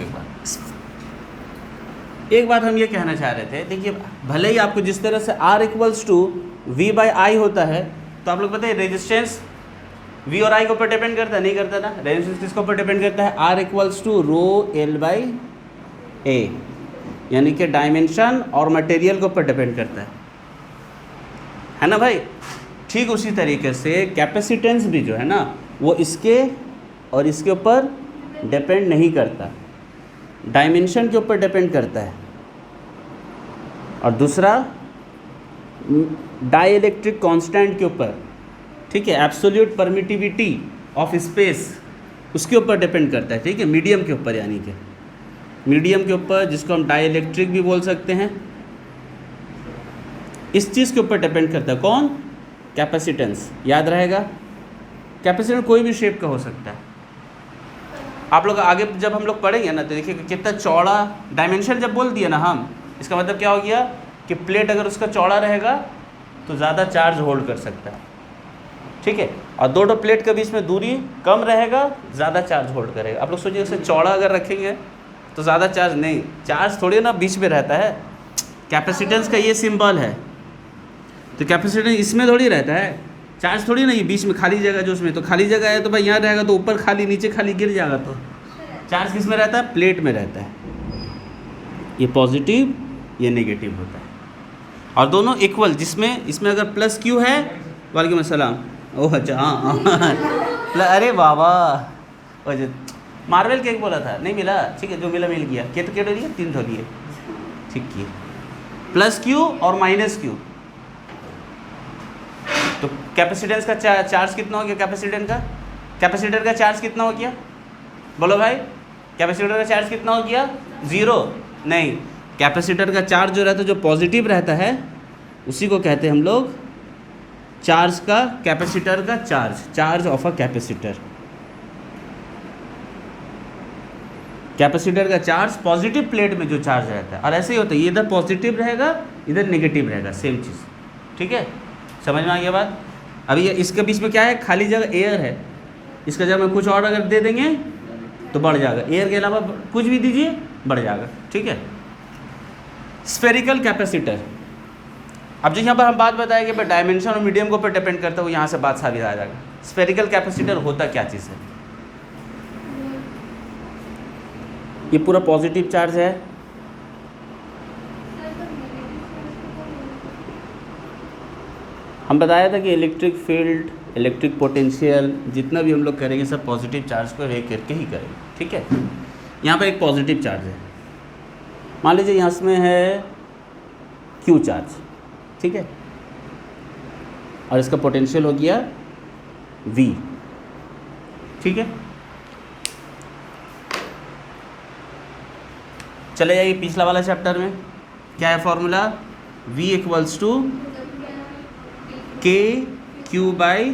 एक बात हम ये कहना चाह रहे थे, देखिए भले ही आपको जिस तरह से R इक्वल्स टू V/I होता है, तो आप लोग पता है रेजिस्टेंस V और I के ऊपर डिपेंड करता है, नहीं करता ना, रेजिस्टेंस किसके ऊपर डिपेंड करता है, R इक्वल्स टू ρL/A, यानी कि डायमेंशन और मटेरियल के ऊपर डिपेंड करता है ना भाई। ठीक उसी तरीके से कैपेसिटेंस भी जो है ना वो इसके और इसके ऊपर डिपेंड नहीं करता, डायमेंशन के ऊपर डिपेंड करता है। और दूसरा डाइलेक्ट्रिक कांस्टेंट के ऊपर, ठीक है, एब्सोल्यूट परमिटिविटी ऑफ स्पेस उसके ऊपर डिपेंड करता है, ठीक है, मीडियम के ऊपर, यानी कि मीडियम के ऊपर, जिसको हम डाइलेक्ट्रिक भी बोल सकते हैं, इस चीज़ के ऊपर डिपेंड करता है। कौन, कैपेसिटेंस, याद रहेगा। कैपेसिटेंस कोई भी शेप का हो सकता है। आप लोग आगे जब हम लोग पढ़ेंगे ना तो देखिए कितना चौड़ा, डायमेंशन जब बोल दिया ना हम, इसका मतलब क्या हो गया कि प्लेट अगर उसका चौड़ा रहेगा तो ज़्यादा चार्ज होल्ड कर सकता है, ठीक है, और दो प्लेट के बीच में दूरी कम रहेगा, ज़्यादा चार्ज होल्ड करेगा। आप लोग सोचिए उसे चौड़ा अगर रखेंगे तो ज़्यादा चार्ज नहीं, चार्ज थोड़ी ना बीच में रहता है। कैपेसिटेंस का ये सिंबल है, तो कैपेसिटेंस इसमें थोड़ी रहता है, चार्ज थोड़ी ना ये बीच में खाली जगह, जो उसमें तो खाली जगह है तो भाई यहाँ रहेगा तो ऊपर खाली, नीचे खाली, गिर जाएगा। तो चार्ज किस में रहता है, प्लेट में रहता है। ये पॉजिटिव, ये नेगेटिव होता है, और दोनों इक्वल, जिसमें इसमें अगर प्लस क्यू है, वालेकुम अस्सलाम, ओह अच्छा हाँ अरे बाबा, मार्वल केक बोला था, नहीं मिला, ठीक है, जो मिला मिल गया। के तो लिए 3 तो लिए, ठीक किए, प्लस क्यू और माइनस क्यू, तो कैपेसिटेंस का चार्ज कितना हो गया? कैपेसिटर का चार्ज कितना हो गया? बोलो भाई, कैपेसिटर का चार्ज कितना हो गया? 0 नहीं, कैपेसिटर का चार्ज जो रहता है, जो पॉजिटिव रहता है, उसी को कहते हैं हम लोग चार्ज का, कैपेसिटर का charge of a capacitor. Capacitor का चार्ज पॉजिटिव प्लेट में जो चार्ज रहता है, और ऐसे ही होता है, ये इधर पॉजिटिव रहेगा, इधर नेगेटिव रहेगा, सेम चीज़। ठीक है, समझ में आ गया बात? अभी ये इसके बीच में क्या है? खाली जगह एयर है। इसका जगह में कुछ और अगर दे देंगे तो बढ़ जाएगा, एयर के अलावा कुछ भी दीजिए बढ़ जाएगा। ठीक है, स्फेरिकल कैपेसिटर। अब जो यहाँ पर हम बात बताएं कि डायमेंशन और मीडियम के ऊपर डिपेंड करता है, वो यहाँ से बात साबित आ जाएगा। स्फेरिकल कैपेसिटर होता क्या चीज़ है? ये पूरा पॉजिटिव चार्ज है, हम बताया था कि इलेक्ट्रिक फील्ड, इलेक्ट्रिक पोटेंशियल, जितना भी हम लोग करेंगे सब पॉजिटिव चार्ज को रह करके ही करेंगे। ठीक है, यहाँ पर एक पॉजिटिव चार्ज है, मान लीजिए यहाँ में है क्यू चार्ज। ठीक है, और इसका पोटेंशियल हो गया V। ठीक है, चले जाइए पिछला वाला चैप्टर में। क्या है formula? V equals to KQ/R।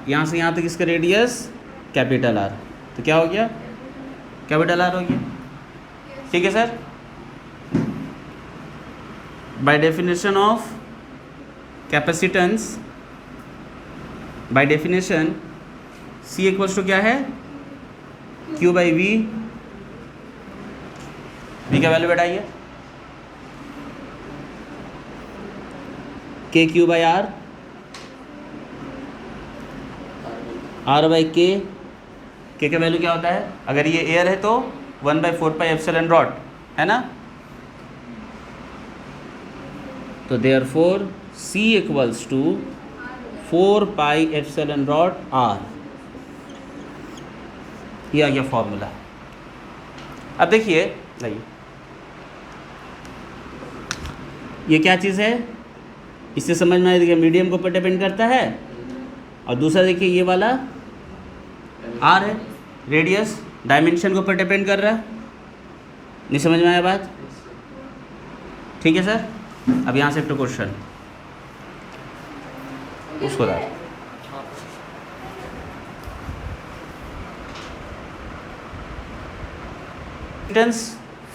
यहाँ से यहाँ तक इसका रेडियस कैपिटल R, तो क्या हो गया? कैपिटल R हो गया। ठीक है sir, by definition of capacitance, by definition C equals to क्या है? Q/V। V का वैल्यू बैठाइए, KQ/R, R/K। K का वैल्यू क्या होता है? अगर ये एयर है तो 1/4πε0 है ना? तो therefore C equals to 4πε0 R। ये आ गया फॉर्मूला। अब देखिए, नहीं ये क्या चीज़ है, इससे समझ में आया। देखिए मीडियम के ऊपर डिपेंड करता है, और दूसरा देखिए ये वाला R है, रेडियस डायमेंशन के ऊपर डिपेंड कर रहा है। नहीं समझ में आया बात? ठीक है सर, अब यहाँ से एक क्वेश्चन उसको था।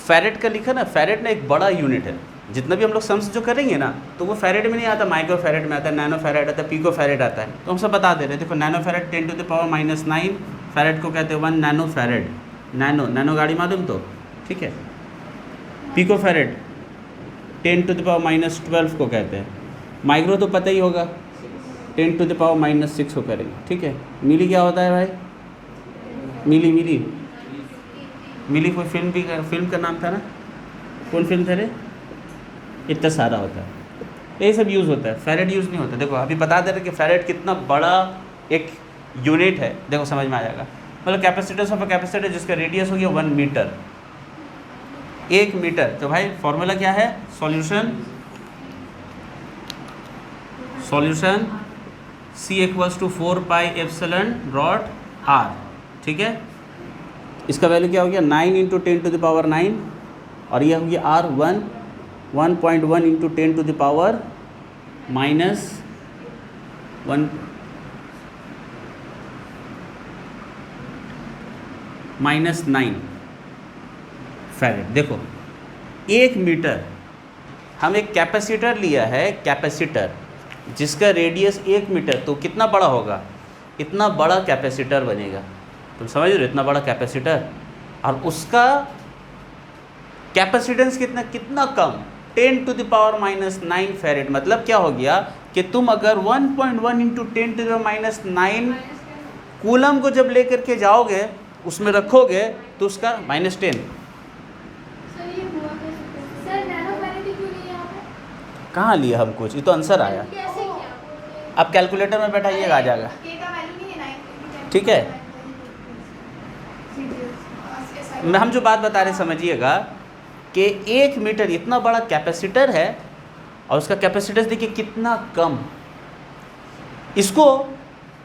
फैरेड का लिखा ना, फैरेड ना एक बड़ा यूनिट है। जितना भी हम लोग सम्स जो करेंगे ना, तो वो फैरेड में नहीं आता, माइक्रो फैरेड में आता है, नैनो फैरेड आता है, पिको फैरेड आता है। तो हम सब बता दे रहे हैं। देखो नैनो फैरेड 10⁻⁹ फैरेड को कहते हैं 1 नैनो फैरेड। नैनो गाड़ी मालूम तो ठीक है। पिको फैरेड 10⁻12 को कहते हैं। माइक्रो तो पता ही होगा, 10⁻⁻6 को करेंगे। ठीक है, मिली क्या होता है भाई? मिली कोई फिल्म का नाम था ना, कौन फिल्म था रे? इतना सारा होता है, यही सब यूज़ होता है, फैरेड यूज़ नहीं होता। देखो अभी बता दे रहे कि फैरेड कितना बड़ा एक यूनिट है, देखो समझ में आ जाएगा। मतलब कैपेसिटेंस ऑफ अ कैपेसिटर जिसका रेडियस हो गया 1 मीटर, 1 मीटर। तो भाई फॉर्मूला क्या है? सॉल्यूशन C इक्वल्स टू 4πε0 ठीक है। इसका वैल्यू क्या हो गया? 9 × 10⁹ और यह हो गया R 1.1 × 10⁻⁻⁹ फैरेड। देखो 1 मीटर, हम एक कैपेसिटर लिया है, कैपेसिटर जिसका रेडियस 1 मीटर, तो कितना बड़ा होगा? इतना बड़ा कैपेसिटर बनेगा। तुम समझ रहे हो? इतना बड़ा कैपेसिटर, और उसका कैपेसिटेंस कितना कम, 10⁻⁹ फैरेड। मतलब क्या हो गया कि तुम अगर 1.1 × 10⁻⁹ कूलम को जब लेकर के जाओगे, उसमें रखोगे, तो उसका -10। सर ये हुआ कैसे? सर नैनो फैरेड क्यों लिया आपने? कहाँ लिया हम कुछ, ये तो आंसर आया। कैसे किया? अब कैलकुलेटर में बैठाइएगा, आ जाएगा। K का वैल्यू नहीं है 9। ठीक है, हम जो बात बता रहे समझिएगा कि 1 मीटर इतना बड़ा कैपेसिटर है, और उसका कैपेसिटेंस देखिए कितना कम, इसको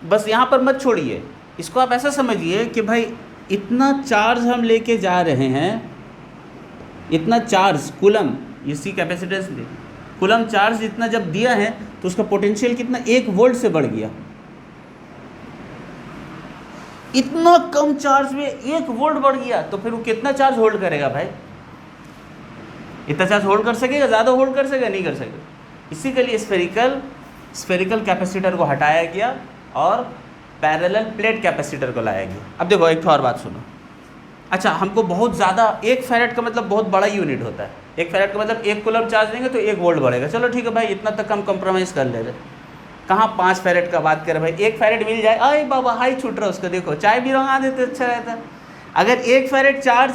बस यहाँ पर मत छोड़िए, इसको आप ऐसा समझिए कि भाई इतना चार्ज हम लेके जा रहे हैं, इतना चार्ज कूलम, इसी कैपेसिटेंस में कूलम चार्ज इतना जब दिया है तो उसका पोटेंशियल कितना 1 वोल्ट से बढ़ गया। इतना कम चार्ज में 1 वोल्ट बढ़ गया तो फिर वो कितना चार्ज होल्ड करेगा भाई? इतना चार्ज होल्ड कर सकेगा? ज़्यादा होल्ड कर सकेगा? नहीं कर सकेगा। इसी के लिए स्फेरिकल कैपेसिटर को हटाया गया और पैरेलल प्लेट कैपेसिटर को लाया गया। अब देखो एक और बात सुनो। अच्छा, हमको बहुत ज़्यादा, 1 फैरेड का मतलब बहुत बड़ा यूनिट होता है। 1 फैरेड का मतलब 1 कूलम चार्ज देंगे तो 1 वोल्ट बढ़ेगा। चलो ठीक है भाई, इतना तक हम कंप्रोमाइज़ कर ले रहे। कहाँ 5 फैरेड का बात करें भाई, 1 फैरेड मिल जाए, अरे बाबा हाई छूट रहा है उसको, देखो चाय भी रंगा देते अच्छा रहता। अगर 1 फैरेड चार्ज,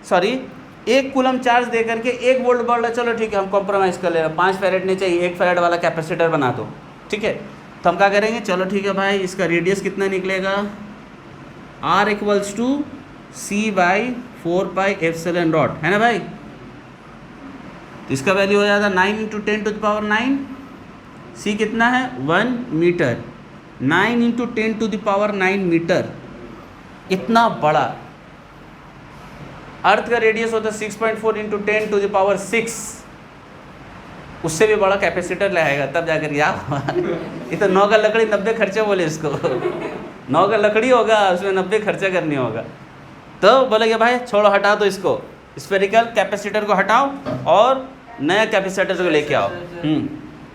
सॉरी 1 कूलम चार्ज दे करके 1 वोल्ट बढ़ रहा है, चलो ठीक है हम कॉम्प्रोमाइज़ कर ले रहे हैं, 5 फैरेड नहीं चाहिए, 1 फैरेड वाला कैपेसिटर बना दो, ठीक है। तो हम क्या करेंगे, चलो ठीक है भाई, इसका रेडियस कितना निकलेगा, R = C/4πε0, है ना भाई। तो इसका वैल्यू हो जाता 9 × 10⁹, C कितना है 1 मीटर, 9 × 10⁹ मीटर। इतना बड़ा अर्थ का रेडियस होता है 6.4 × 10⁶, उससे भी बड़ा कैपेसिटर लगाएगा तब जाकर क्या ये तो 9 का लकड़ी 90 खर्चे बोले इसको 9 का लकड़ी होगा, उसमें 90 खर्चा करनी होगा। तो बोलेंगे भाई छोड़ो, हटा दो इसको, स्फेरिकल कैपेसिटर को हटाओ और नया कैपेसिटर को लेके आओ।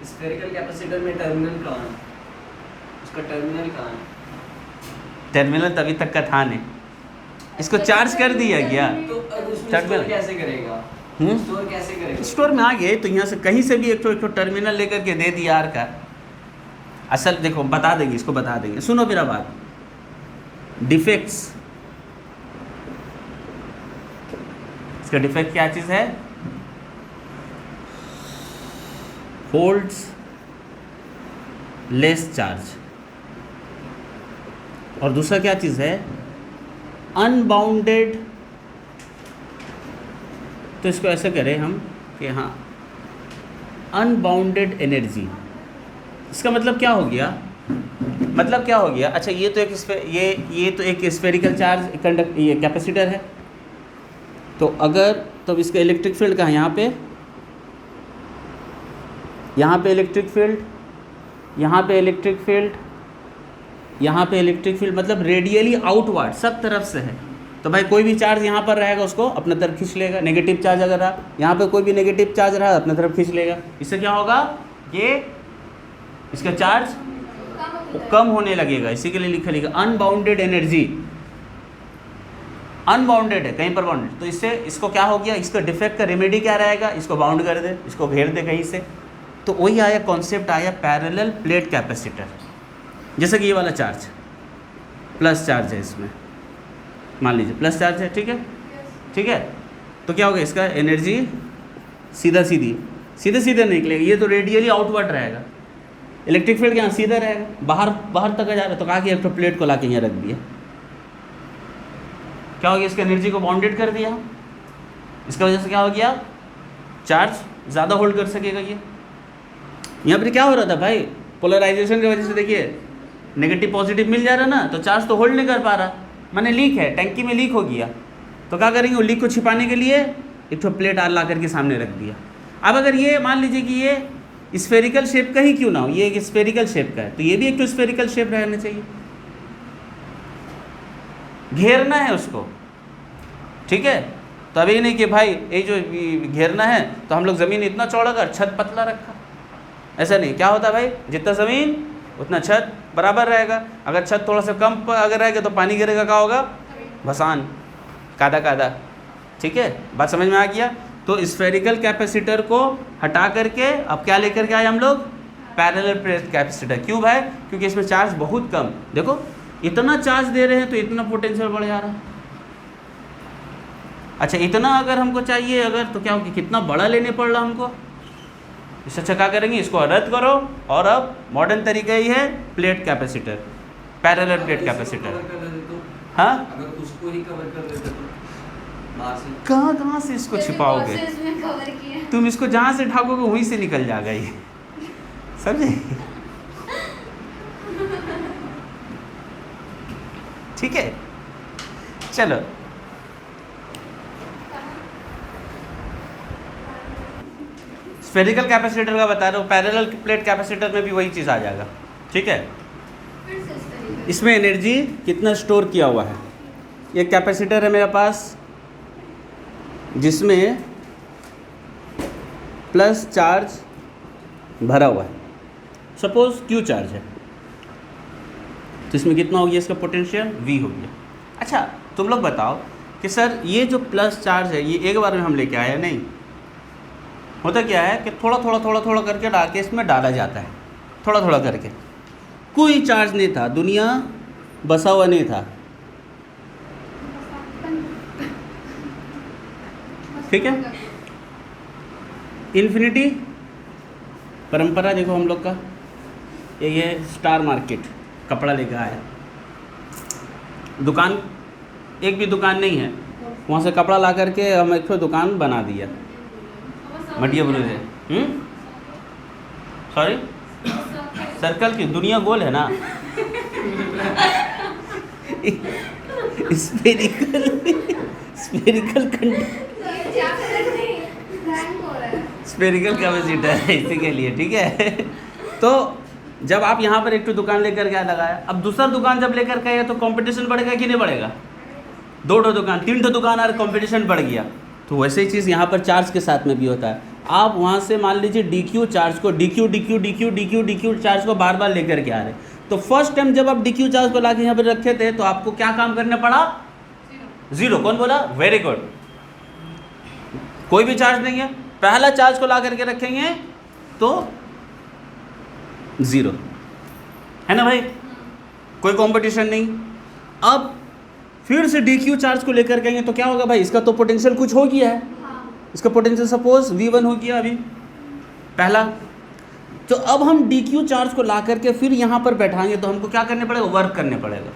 स्फेरिकल कैपेसिटर में टर्मिनल कहाँ है? उसका टर्मिनल कहाँ है? टर्मिनल तभी तक का था नहीं, इसको चार्ज कर दिया गया। तो उसमें टर्मिनल स्टोर कैसे करेगा? स्टोर कैसे करेगा? स्टोर में आ गए तो यहाँ से कहीं से भी एक तो टर्मिनल लेकर के दे दिया आर का। असल देखो बता देंगे, इसको बता देंगे, सुनो मेरा बात। डिफेक्ट्स, इसका डिफेक्ट क्या चीज़ है, होल्ड्स लेस चार्ज, और दूसरा क्या चीज़ है, अनबाउंडेड। तो इसको ऐसे करें हम कि हाँ अनबाउंडेड एनर्जी। इसका मतलब क्या हो गया, मतलब क्या हो गया, अच्छा ये तो एक स्फेरिकल चार्ज ये कैपेसिटर है। तो अगर तो इसका इलेक्ट्रिक फील्ड कहाँ, यहाँ पे इलेक्ट्रिक फील्ड, यहाँ पे इलेक्ट्रिक फील्ड, यहाँ पे इलेक्ट्रिक फील्ड, मतलब रेडियली आउटवर्ड सब तरफ से है। तो भाई कोई भी चार्ज यहाँ पर रहेगा उसको अपने तरफ खींच लेगा। नेगेटिव चार्ज अगर रहा, यहाँ पे कोई भी नेगेटिव चार्ज रहा अपने तरफ खींच लेगा। इससे क्या होगा, ये इसका चार्ज कम होने लगेगा। इसी के लिए लिखा लिखा अनबाउंडेड एनर्जी, अनबाउंडेड है कहीं पर बाउंडेड। तो इससे इसको क्या हो गया, इसका डिफेक्ट का रेमेडी क्या रहेगा, इसको बाउंड कर दे, इसको घेर दे कहीं से। तो वही आया कॉन्सेप्ट आया पैरेलल प्लेट कैपेसिटर। जैसे कि ये वाला चार्ज प्लस चार्ज है, इसमें मान लीजिए प्लस चार्ज है, ठीक है ठीक है। तो क्या होगा, इसका एनर्जी सीधे सीधे निकलेगा, ये तो रेडियली आउटवर्ड रहेगा। इलेक्ट्रिक फील्ड यहाँ सीधा रहेगा, बाहर तक जा रहा है। तो कहा कि एक तो प्लेट को ला के यहाँ रख दिया, क्या हो गया, इसकी एनर्जी को बाउंडेड कर दिया। इसका वजह से क्या हो गया, चार्ज ज़्यादा होल्ड कर सकेगा। ये यहाँ पर क्या हो रहा था भाई, पोलराइजेशन की वजह से देखिए नेगेटिव पॉजिटिव मिल जा रहा ना, तो चार्ज तो होल्ड नहीं कर पा रहा, माने लीक है, टैंकी में लीक हो गया। तो क्या करेंगे, वो लीक को छिपाने के लिए एक तो प्लेट आर ला करके सामने रख दिया। अब अगर ये मान लीजिए कि ये स्फेरिकल शेप का ही क्यों ना हो, ये एक स्फेरिकल शेप का है, तो ये भी एक तो स्फेरिकल शेप रहना चाहिए, घेरना है उसको, ठीक है। तो अभी नहीं कि भाई ये जो घेरना है तो हम लोग ज़मीन इतना चौड़ा कर छत पतला रखा, ऐसा नहीं। क्या होता है भाई, जितना ज़मीन उतना छत बराबर रहेगा। अगर छत थोड़ा सा कम अगर रहेगा तो पानी गिरेगा, क्या होगा, भसान, कादा, ठीक है। बात समझ में आ गया। तो स्फेरिकल कैपेसिटर को हटा करके अब क्या लेकर के आए हम लोग, पैरेलल प्लेट कैपेसिटर। क्यों भाई, क्योंकि इसमें चार्ज बहुत कम, देखो इतना चार्ज दे रहे हैं तो इतना पोटेंशियल बढ़ जा रहा है। अच्छा इतना अगर हमको चाहिए अगर, तो क्या होगा, कितना बड़ा लेने पड़ रहा हमको। इससे अच्छा क्या करेंगे, इसको रद्द करो और अब मॉडर्न तरीका ही है plate capacitor, parallel plate capacitor. हाँ, अगर उसको ही कवर कर देते तो बाहर से कहाँ से इसको छिपाओगे, तुम इसको जहाँ से ढाकोगे वहीं से निकल जाएगा ये, समझे। ठीक है, चलो स्फेरिकल कैपेसिटर का बता रहा हूँ, पैरेलल प्लेट कैपेसिटर में भी वही चीज़ आ जाएगा, ठीक है। फिर से इस तरीके इसमें एनर्जी कितना स्टोर किया हुआ है, ये कैपेसिटर है मेरे पास जिसमें प्लस चार्ज भरा हुआ है, सपोज क्यू चार्ज है, तो इसमें कितना हो गया इसका पोटेंशियल वी हो गया। अच्छा तुम लोग बताओ कि सर ये जो प्लस चार्ज है ये एक बार में हम लेके आए नहीं, होता क्या है कि थोड़ा थोड़ा थोड़ा थोड़ा करके डाल के इसमें डाला जाता है, थोड़ा थोड़ा करके, कोई चार्ज नहीं था, दुनिया बसा हुआ नहीं था, ठीक है। इन्फिनिटी परंपरा देखो हम लोग का, ये स्टार मार्केट कपड़ा लेकर आया, दुकान एक भी दुकान नहीं है, वहाँ से कपड़ा ला करके हम एक दुकान बना दिया, मटिया ब्लू से, सॉरी सर्कल की दुनिया गोल है ना, स्फेरिकल स्फेरिकल स्फेरिकल कैपेसिटर है इसी के लिए, ठीक है। तो जब आप यहाँ पर एक तो दुकान लेकर क्या लगाया, अब दूसरा दुकान जब लेकर के आए तो कंपटीशन बढ़ेगा कि नहीं बढ़ेगा, दो दुकान तीन दुकान और कंपटीशन बढ़ गया। तो वैसे ही चीज़ यहाँ पर चार्ज के साथ में भी होता है, आप वहाँ से मान लीजिए डी क्यू चार्ज को डी क्यू चार्ज को बार बार लेकर के आ रहे, तो फर्स्ट टाइम जब आप डी क्यू चार्ज को ला के यहाँ पर रखे थे तो आपको क्या काम करना पड़ा, जीरो। कौन बोला, वेरी गुड, कोई भी चार्ज नहीं है, पहला चार्ज को ला करके रखेंगे तो जीरो, है ना भाई, कोई कंपटीशन नहीं। अब फिर से डी क्यू चार्ज को लेकर के तो क्या होगा भाई, इसका तो पोटेंशियल कुछ हो गया है, इसका पोटेंशियल सपोज V1 हो गया अभी पहला, तो अब हम डी क्यू चार्ज को ला करके फिर यहाँ पर बैठाएंगे तो हमको क्या करने पड़ेगा, वर्क करने पड़ेगा।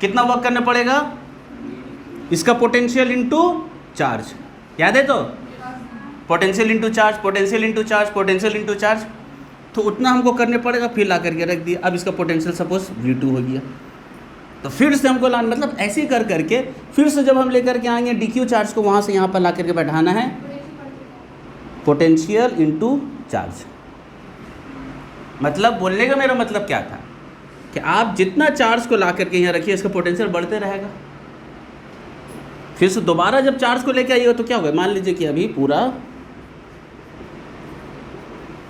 कितना वर्क करना पड़ेगा, इसका पोटेंशियल इनटू चार्ज, याद है तो, potential into charge, potential into charge, potential into charge, तो उतना हमको करने पड़ेगा, फिर ला करके रख दिया। अब इसका पोटेंशियल सपोज V2 हो गया, तो फिर से हमको लाना, मतलब ऐसे ही कर करके फिर से जब हम लेकर के आएंगे डी क्यू चार्ज को वहाँ से यहाँ पर ला करके बैठाना है, पोटेंशियल इनटू चार्ज। मतलब बोलने का मेरा मतलब क्या था कि आप जितना चार्ज को ला करके यहाँ रखिए इसका पोटेंशियल बढ़ते रहेगा, फिर से दोबारा जब चार्ज को लेके आइएगा तो क्या होगा, मान लीजिए कि अभी पूरा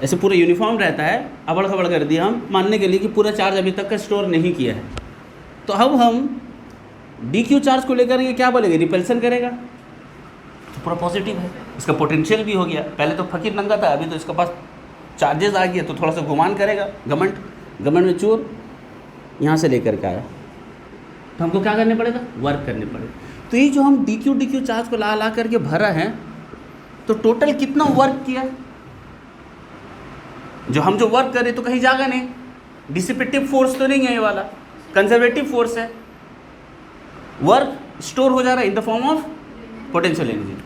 ऐसे पूरा यूनिफॉर्म रहता है, अबड़ खबड़ कर दिया हम मानने के लिए कि पूरा चार्ज अभी तक का स्टोर नहीं किया है, तो अब हम डी क्यू चार्ज को लेकर ये क्या बोलेंगे, रिपल्सन करेगा, तो पूरा पॉजिटिव है, इसका पोटेंशियल भी हो गया। पहले तो फकीर नंगा था, अभी तो इसके पास चार्जेस आ गया, तो थोड़ा सा गुमान करेगा, घमंड में चूर यहाँ से लेकर के आया, तो हमको क्या करने पड़ेगा, वर्क करने पड़ेगा। तो ये जो हम डी क्यू चार्ज को ला करके भरा है, तो टोटल कितना वर्क किया, जो हम जो वर्क करें तो कहीं जाएगा नहीं, डिसिपेटिव फोर्स तो नहीं है ये वाला, कंजर्वेटिव फोर्स है, वर्क स्टोर हो जा रहा है इन the form of potential energy.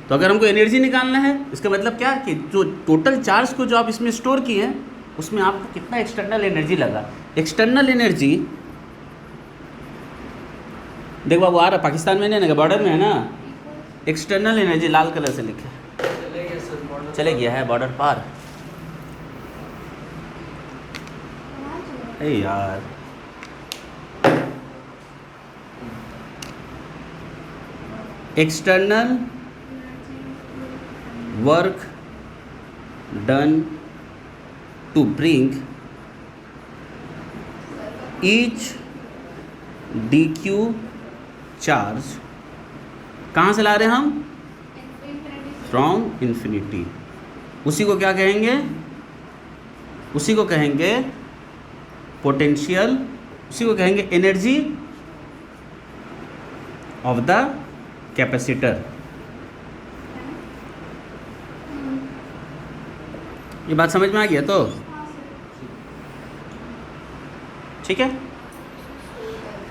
तो अगर हमको एनर्जी निकालना है, इसका मतलब क्या कि जो टोटल चार्ज को जो आप इसमें स्टोर किए हैं उसमें आपको कितना एक्सटर्नल एनर्जी लगा। एक्सटर्नल एनर्जी देख बाबू, आ रहा पाकिस्तान में नहीं ना, बॉर्डर में है ना, एक्सटर्नल एनर्जी लाल कलर से लिखे, चले गया है बॉर्डर पार। अरे यार external work done to bring each D Q charge, कहाँ से ला रहे हैं हम, फ्रॉम इन्फिनिटी। उसी को क्या कहेंगे, उसी को कहेंगे पोटेंशियल, उसी को कहेंगे एनर्जी ऑफ द कैपेसिटर। ये बात समझ में आ गया तो ठीक है।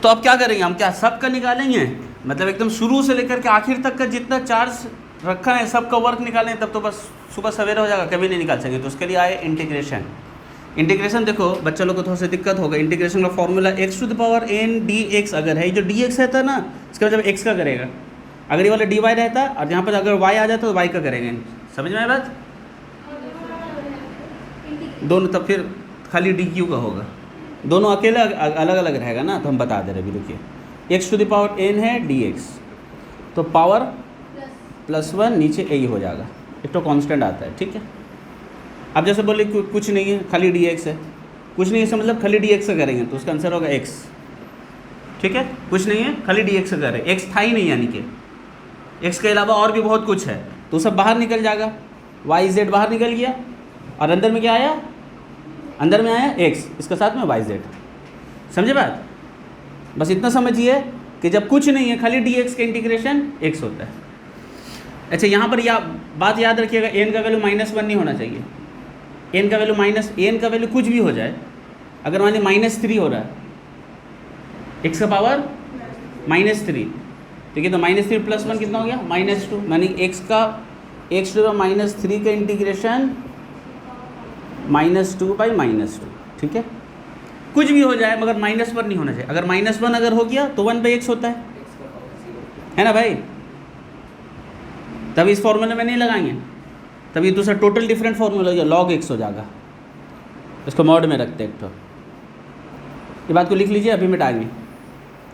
तो अब क्या करेंगे हम, क्या सब का निकालेंगे, मतलब एकदम शुरू से लेकर के आखिर तक का जितना चार्ज रखा है सबका वर्क निकालेंगे, तब तो बस सुबह सवेरे हो जाएगा, कभी नहीं निकाल सकेंगे। तो उसके लिए आए इंटीग्रेशन। इंटीग्रेशन देखो बच्चा लोग को थोड़ा सा दिक्कत होगा, इंटीग्रेशन का formula x to the power n dx अगर है, ये जो dx रहता है ना इसका मतलब x का करेगा, अगर ये वाला dy रहता और यहाँ पर अगर y आ जाता तो y का करेंगे। समझ में आया बात? दोनों तब फिर खाली dq का होगा, दोनों अकेला अलग अलग रहेगा ना, तो हम बता दे रहे अभी। देखिए x to the power n है dx, तो पावर +1 नीचे a हो जाएगा, एक तो कांस्टेंट आता है, ठीक है। अब जैसे बोले कुछ नहीं है खाली dx है, कुछ नहीं है इसका मतलब खाली dx से करेंगे तो उसका आंसर होगा x, ठीक है। कुछ नहीं है खाली dx से करें, x था ही नहीं, यानी कि x के अलावा और भी बहुत कुछ है तो सब बाहर निकल जाएगा, y z बाहर निकल गया और अंदर में क्या आया, अंदर में आया x, इसके साथ में y z। समझे बात? बस इतना समझिए कि जब कुछ नहीं है खाली dx का इंटीग्रेशन x होता है। अच्छा यहाँ पर बात याद रखिएगा, n का वैल्यू -1 नहीं होना चाहिए, n का वैल्यू n का वैल्यू कुछ भी हो जाए, अगर मान लीजिए -3 हो रहा है, x का पावर -3, ठीक है, तो -3 + 1 कितना हो गया -2, यानी x टू द -3 का इंटीग्रेशन -2/-2, ठीक है। कुछ भी हो जाए मगर -1 नहीं होना चाहिए, अगर -1 अगर हो गया तो 1/x होता है ना भाई, तब इस फॉर्मूले में नहीं लगाएंगे, तब ये दूसरा टोटल डिफरेंट फॉर्मूला हो गया, log x हो जाएगा, इसको मॉड में रखते हैं एक तो। ये बात को लिख लीजिए, अभी मिटाएंगे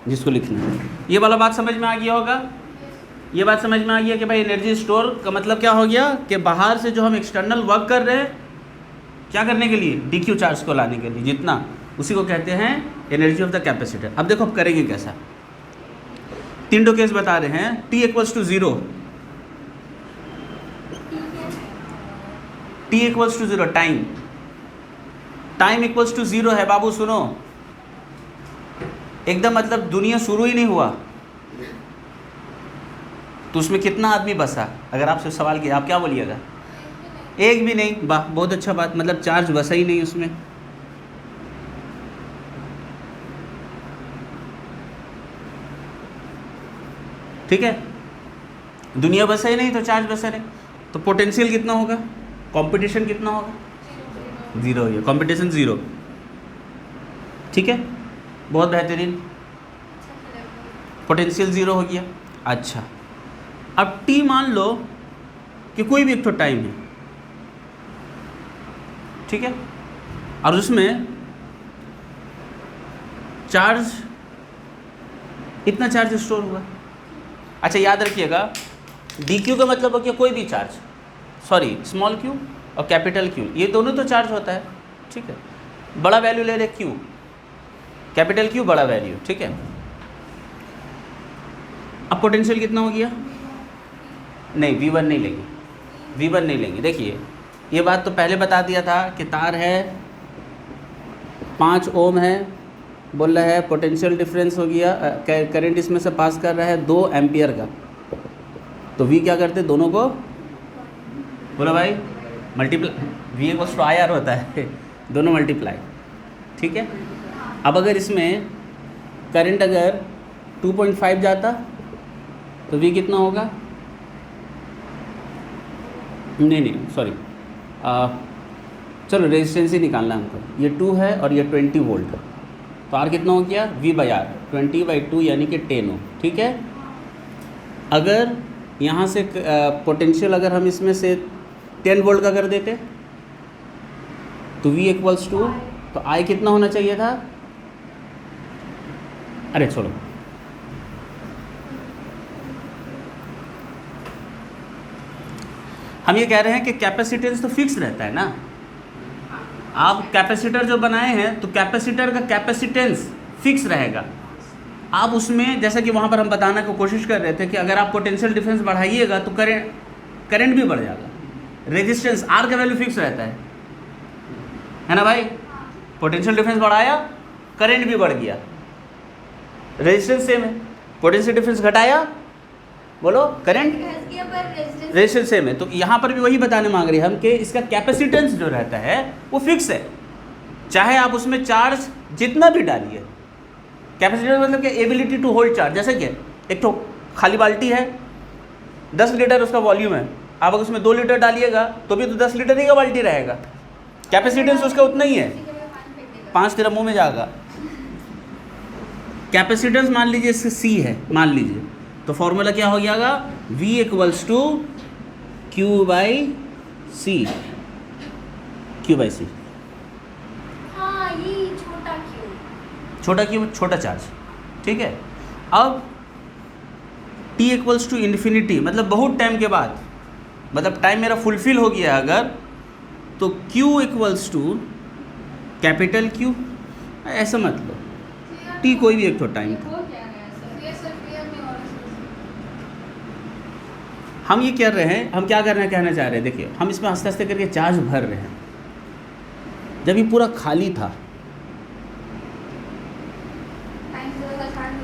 जिसको लिखना है। ये वाला बात समझ में आ गया होगा, ये बात समझ में आ गया कि भाई एनर्जी स्टोर का मतलब क्या हो गया कि बाहर से जो हम एक्सटर्नल वर्क कर रहे हैं क्या करने के लिए, dq चार्ज को लाने के लिए जितना, उसी को कहते हैं एनर्जी ऑफ द कैपेसिटर। अब देखो अब करेंगे कैसा, 3 केस बता रहे हैं। t = 0, t = 0, टाइम = 0 है बाबू, सुनो एकदम, मतलब दुनिया शुरू ही नहीं हुआ तो उसमें कितना आदमी बसा, अगर आपसे सवाल किया आप क्या बोलिएगा, एक भी नहीं। वाह बहुत अच्छा बात, मतलब चार्ज बसा ही नहीं उसमें। ठीक है, दुनिया बसा ही नहीं तो चार्ज बसा नहीं, तो पोटेंशियल कितना होगा, कंपटीशन कितना होगा, 0 हो गया, कंपटीशन 0, ठीक है, बहुत बेहतरीन, पोटेंशियल 0 हो गया। अच्छा अब t मान लो कि कोई भी एक तो टाइम है, ठीक है, और उसमें चार्ज, इतना चार्ज स्टोर हुआ। अच्छा याद रखिएगा dq का मतलब हो गया कोई भी चार्ज, सॉरी स्मॉल q और कैपिटल Q, ये दोनों तो चार्ज होता है, ठीक है। बड़ा वैल्यू ले रहे Q, कैपिटल Q बड़ा वैल्यू, ठीक है। अब पोटेंशियल कितना हो गया, नहीं V1 नहीं लेंगे, V1 नहीं लेंगे। देखिए ये बात तो पहले बता दिया था कि तार है 5 ओम है, बोल रहा है पोटेंशियल डिफरेंस हो गया, करंट इसमें से पास कर रहा है 2 एम्पियर का, तो V क्या करते दोनों को, बोलो भाई मल्टीप्लाई, V = IR होता है, दोनों मल्टीप्लाई, ठीक है। अब अगर इसमें करंट अगर 2.5 जाता तो V कितना होगा, नहीं सॉरी, चलो रेजिस्टेंस ही निकालना हमको, ये 2 है और ये 20 वोल्ट, तो R कितना हो गया V/R 20/2 यानी कि 10 ओम, ठीक है। अगर यहाँ से पोटेंशियल अगर हम इसमें से 10 वोल्ट का कर देते तो V = तो I कितना होना चाहिए था, अरे छोड़ो, हम ये कह रहे हैं कि कैपेसिटेंस तो फिक्स रहता है ना, आप कैपेसिटर जो बनाए हैं तो कैपेसिटर का कैपेसिटेंस फिक्स रहेगा। आप उसमें जैसा कि वहाँ पर हम बताने की कोशिश कर रहे थे कि अगर आप पोटेंशियल डिफरेंस बढ़ाइएगा तो करंट भी बढ़ जाएगा, रेजिस्टेंस R का वैल्यू फिक्स रहता है ना भाई, पोटेंशियल डिफरेंस बढ़ाया करंट भी बढ़ गया, रेजिस्टेंस सेम है, पोटेंशियल डिफरेंस घटाया बोलो करंट रेजिस्टेंस सेम है। तो यहाँ पर भी वही बताने मांग रहे हैं हम कि इसका कैपेसिटेंस जो रहता है वो फिक्स है, चाहे आप उसमें चार्ज जितना भी डालिए। कैपेसिटेंस मतलब कि एबिलिटी टू होल्ड चार्ज, जैसे कि एक तो खाली बाल्टी है 10 लीटर उसका वॉल्यूम है, आप अगर उसमें 2 लीटर डालिएगा तो भी तो 10 लीटर ही का बाल्टी रहेगा, कैपेसिटेंस उसका उतना ही है, 5 तेरा मुंह में जाएगा। कैपेसिटेंस मान लीजिए सी है, मान लीजिए, तो फॉर्मूला क्या हो जाएगा, V equals to Q by C, Q by C. हाँ, ये छोटा क्यों, छोटा चार्ज, ठीक है। अब T इक्वल्स टू इन्फिनिटी, मतलब बहुत टाइम के बाद, मतलब टाइम मेरा फुलफिल हो गया अगर, तो Q equals to capital Q, ऐसा मत लो, T कोई भी एक तो टाइम था। हम ये कर रहे हैं, हम क्या करना कहना चाह रहे हैं, देखिए हम इसमें आस्ते आस्ते करके चार्ज भर रहे हैं। जब ये पूरा खाली था,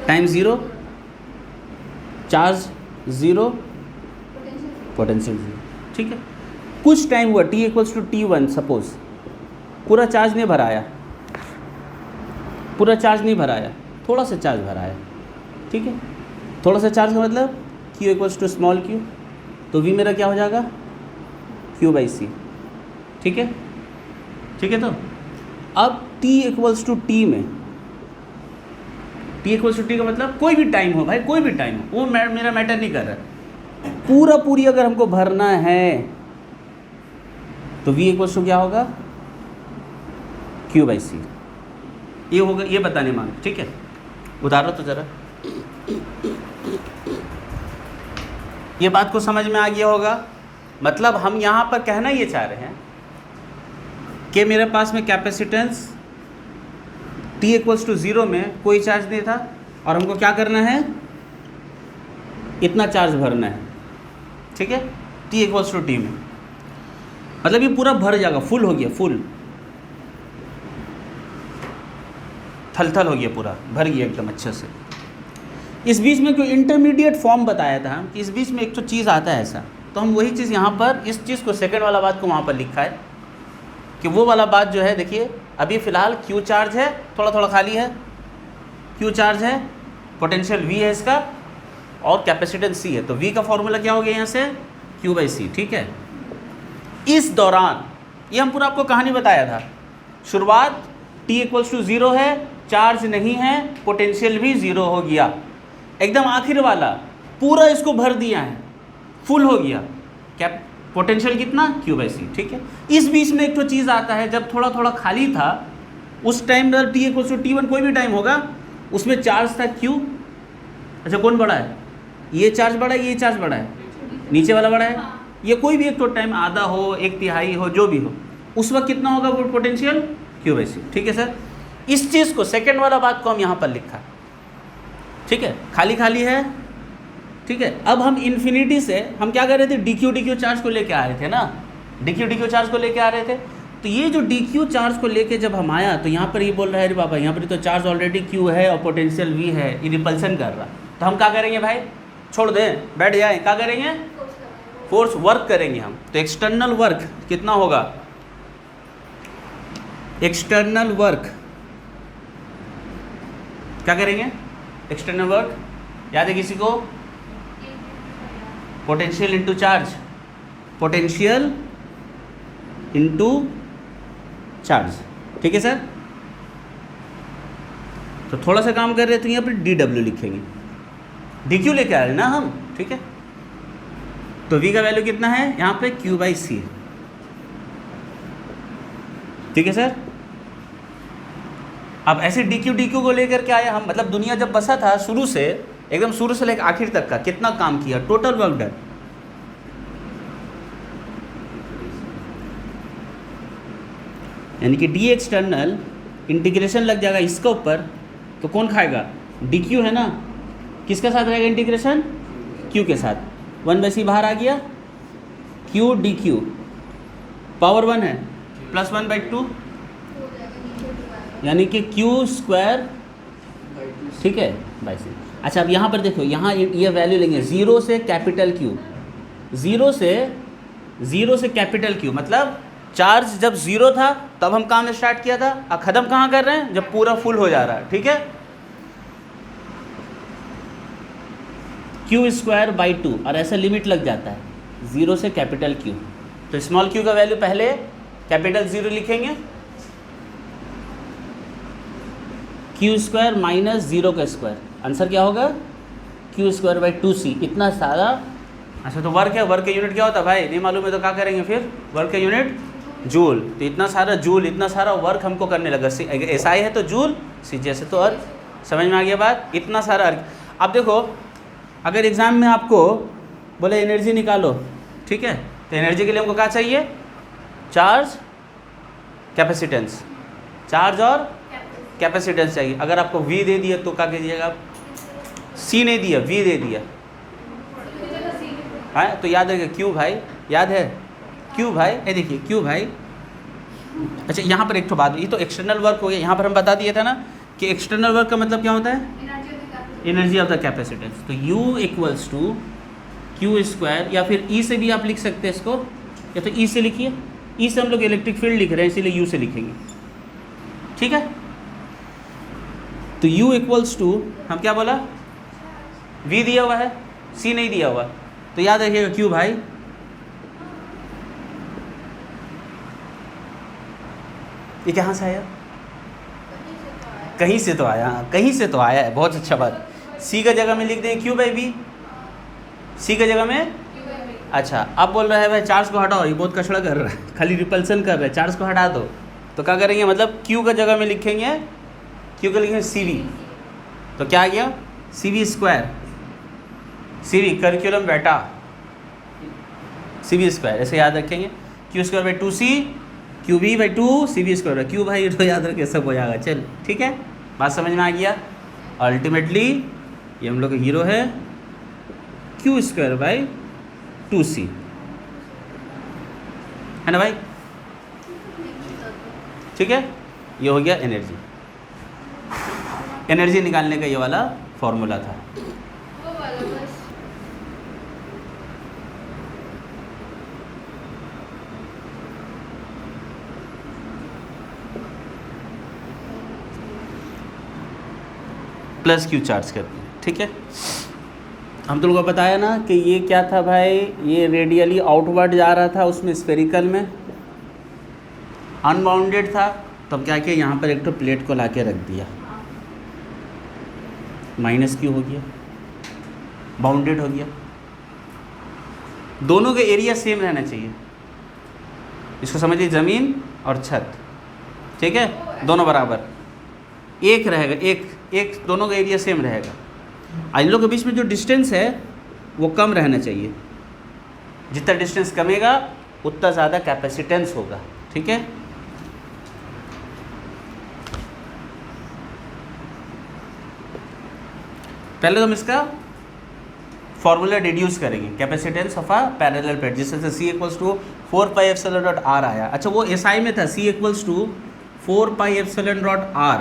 time zero, charge zero, potential zero, ठीक है। कुछ टाइम हुआ, T equals to T1 suppose, पूरा चार्ज नहीं भराया, पूरा चार्ज नहीं भराया, थोड़ा सा चार्ज भराया, ठीक है। थोड़ा सा चार्ज का मतलब Q equals to small q, तो V मेरा क्या हो जाएगा, Q बाई सी, ठीक है, ठीक है। तो अब T इक्वल्स टू T में, T इक्वल्स टू T का मतलब कोई भी टाइम हो भाई, कोई भी टाइम हो, वो मेरा मैटर नहीं कर रहा, पूरी अगर हमको भरना है तो V इक्वल्स टू क्या होगा, Q बाई सी, ये होगा, ये बताने मांग, ठीक है। उतारो तो ज़रा, ये बात को समझ में आ गया होगा। मतलब हम यहाँ पर कहना ये चाह रहे हैं कि मेरे पास में capacitance T equals to zero में कोई चार्ज नहीं था, और हमको क्या करना है, इतना चार्ज भरना है, ठीक है, T इक्वल्स टू T में, मतलब ये पूरा भर जाएगा, फुल हो गया, फुल थल हो गया, पूरा भर गया एकदम अच्छे से। इस बीच में कोई इंटरमीडिएट फॉर्म बताया था कि इस बीच में एक तो चीज़ आता है ऐसा, तो हम वही चीज़ यहाँ पर, इस चीज़ को, सेकंड वाला बात को वहाँ पर लिखा है कि वो वाला बात जो है, देखिए अभी फ़िलहाल Q चार्ज है, थोड़ा थोड़ा खाली है, Q चार्ज है, पोटेंशियल V है इसका, और कैपेसिटेंस C है, तो V का फॉर्मूला क्या हो गया यहाँ से, Q बाई सी, ठीक है। इस दौरान ये हम पूरा आपको कहानी बताया था, शुरुआत T इक्वल्स टू ज़ीरो है, चार्ज नहीं है, पोटेंशियल भी ज़ीरो हो गया, एकदम आखिर वाला पूरा इसको भर दिया है, फुल हो गया, क्या पोटेंशियल कितना, Q बाई सी, ठीक है। इस बीच में एक तो चीज़ आता है, जब थोड़ा थोड़ा खाली था उस टाइम पर T इक्वल्स टू T1 कोई भी टाइम होगा, उसमें चार्ज था Q, अच्छा कौन बड़ा है, ये चार्ज बड़ा है, ये चार्ज बड़ा है, नीचे वाला बड़ा है, ये कोई भी एक तो टाइम आधा हो, एक तिहाई हो, जो भी हो, उस वक्त कितना होगा वो पोटेंशियल, Q बाई सी, ठीक है सर। इस चीज़ को, सेकेंड वाला बात को हम यहाँ पर लिखा, ठीक है, खाली खाली है, ठीक है। अब हम इन्फिनिटी से हम क्या कर रहे थे, dq चार्ज को लेके आ रहे थे ना, dq चार्ज को लेके आ रहे थे, तो ये जो dq चार्ज को लेके जब हम आया, तो यहाँ पर ये बोल रहा है, अरे बाबा यहाँ पर तो चार्ज ऑलरेडी Q है और पोटेंशियल V है, ये रिपल्सन कर रहा, तो हम क्या करेंगे भाई, छोड़ दें, बैठ जाए, क्या करेंगे, फोर्स वर्क करेंगे हम। तो एक्सटर्नल वर्क कितना होगा, एक्सटर्नल वर्क क्या करेंगे, एक्सटर्नल वर्क याद है किसी को, potential into charge, potential into charge, ठीक है सर। तो थोड़ा सा काम कर रहे हैं, तो यहाँ पर dw लिखेंगे, dq लेके आ रहे हैं ना हम, ठीक है। तो v का वैल्यू कितना है यहाँ पे, Q बाई सी, ठीक है सर। अब ऐसे dq को लेकर के आया हम, मतलब दुनिया जब बसा था शुरू से, एकदम शुरू से लेकर आखिर तक का कितना काम किया, टोटल वर्क डन, यानी कि डी एक्सटर्नल इंटीग्रेशन लग जाएगा इसका ऊपर, तो कौन खाएगा, dq है ना, किसके साथ रहेगा इंटीग्रेशन, q के साथ, 1/c बाहर आ गया, q dq पावर 1 है, प्लस 1/2, यानी कि Q स्क्वायर, ठीक है, बाई सी। अच्छा अब यहाँ पर देखो, यहाँ ये वैल्यू लेंगे, ज़ीरो से कैपिटल Q, ज़ीरो से कैपिटल Q, मतलब चार्ज जब ज़ीरो था तब हम काम स्टार्ट किया था, अब ख़त्म कहाँ कर रहे हैं, जब पूरा फुल हो जा रहा है, ठीक है। Q स्क्वायर बाई 2, और ऐसा लिमिट लग जाता है 0 से कैपिटल Q, तो स्मॉल q का वैल्यू पहले कैपिटल 0 लिखेंगे, क्यू स्क्वायर माइनस 0 का स्क्वायर, आंसर क्या होगा क्यू स्क्वायर बाई 2c, इतना सारा। अच्छा तो वर्क है, वर्क का यूनिट क्या होता है भाई, नहीं मालूम है तो क्या करेंगे फिर, वर्क का यूनिट जूल, तो इतना सारा जूल, इतना सारा वर्क हमको करने लगा। SI है तो जूल, CGS है तो अर्क, समझ में आ गया बात, इतना सारा अर्क। अब देखो अगर एग्ज़ाम में आपको बोले एनर्जी निकालो, ठीक है, तो एनर्जी के लिए हमको क्या चाहिए, चार्ज कैपेसिटेंस, चार्ज और कैपेसिटेंस चाहिए। अगर आपको V दे दिया तो क्या कीजिएगा आप, C नहीं दिया V दे दिया, हाँ तो याद रखिए Q भाई, याद है Q भाई, ये देखिए Q भाई। अच्छा यहाँ पर एक तो बात, ये तो एक्सटर्नल वर्क हो गया, यहाँ पर हम बता दिए थे ना कि एक्सटर्नल वर्क का मतलब क्या होता है, एनर्जी ऑफ द कैपेसिटेंस। तो U equals to Q square, या फिर E से भी आप लिख सकते हैं इसको, या तो E से लिखिए, E से हम लोग इलेक्ट्रिक फील्ड लिख रहे हैं इसीलिए U से लिखेंगे, ठीक है। तो U इक्वल्स टू हम क्या बोला, V दिया हुआ है, C नहीं दिया हुआ, तो याद रखिएगा Q भाई, ये कहाँ से आया, कहीं से तो आया, कहीं से तो आया है, बहुत अच्छा बात। C का जगह में लिख दें Q बाई V, C का जगह में, अच्छा अब बोल रहा है भाई चार्ज को हटाओ, ये बहुत कचड़ा कर रहा है, खाली रिपल्सन कर रहा है, चार्ज को हटा दो, तो क्या करेंगे, मतलब Q का जगह में लिखेंगे, Q का लिखेंगे CV, तो क्या आ गया CV स्क्वायर, CV करिकुलम बेटा, CV स्क्वायर, ऐसे याद रखेंगे, Q square by 2C, QV by 2 CV square, Q भाई तो याद रखे, सब हो जाएगा, चल ठीक है, बात समझ में आ गया। अल्टीमेटली ये हम लोग का हीरो है Q स्क्वायर बाई 2C, है ना भाई, ठीक है। ये हो गया एनर्जी, एनर्जी निकालने का ये वाला फॉर्मूला था। वो वाला बस। प्लस Q चार्ज करते हैं, ठीक है। हम तो लोगों को बताया ना कि ये क्या था भाई, ये रेडियली आउटवर्ड जा रहा था, उसमें स्फेरिकल में अनबाउंडेड था, तब क्या किया यहाँ पर एक तो प्लेट को लाके रख दिया, माइनस Q हो गया, बाउंडेड हो गया। दोनों के एरिया सेम रहना चाहिए, इसको समझिए ज़मीन और छत, ठीक है, दोनों बराबर एक रहेगा, एक दोनों का एरिया सेम रहेगा। इन लोगों के बीच में जो डिस्टेंस है वो कम रहना चाहिए, जितना डिस्टेंस कमेगा उतना ज़्यादा कैपेसिटेंस होगा, ठीक है। पहले तो हम इसका फॉर्मूला डिड्यूस करेंगे, capacitance of a parallel plate, जिससे C equals to 4 pi epsilon dot R आया। अच्छा वो SI में था, C equals to 4 pi epsilon dot R,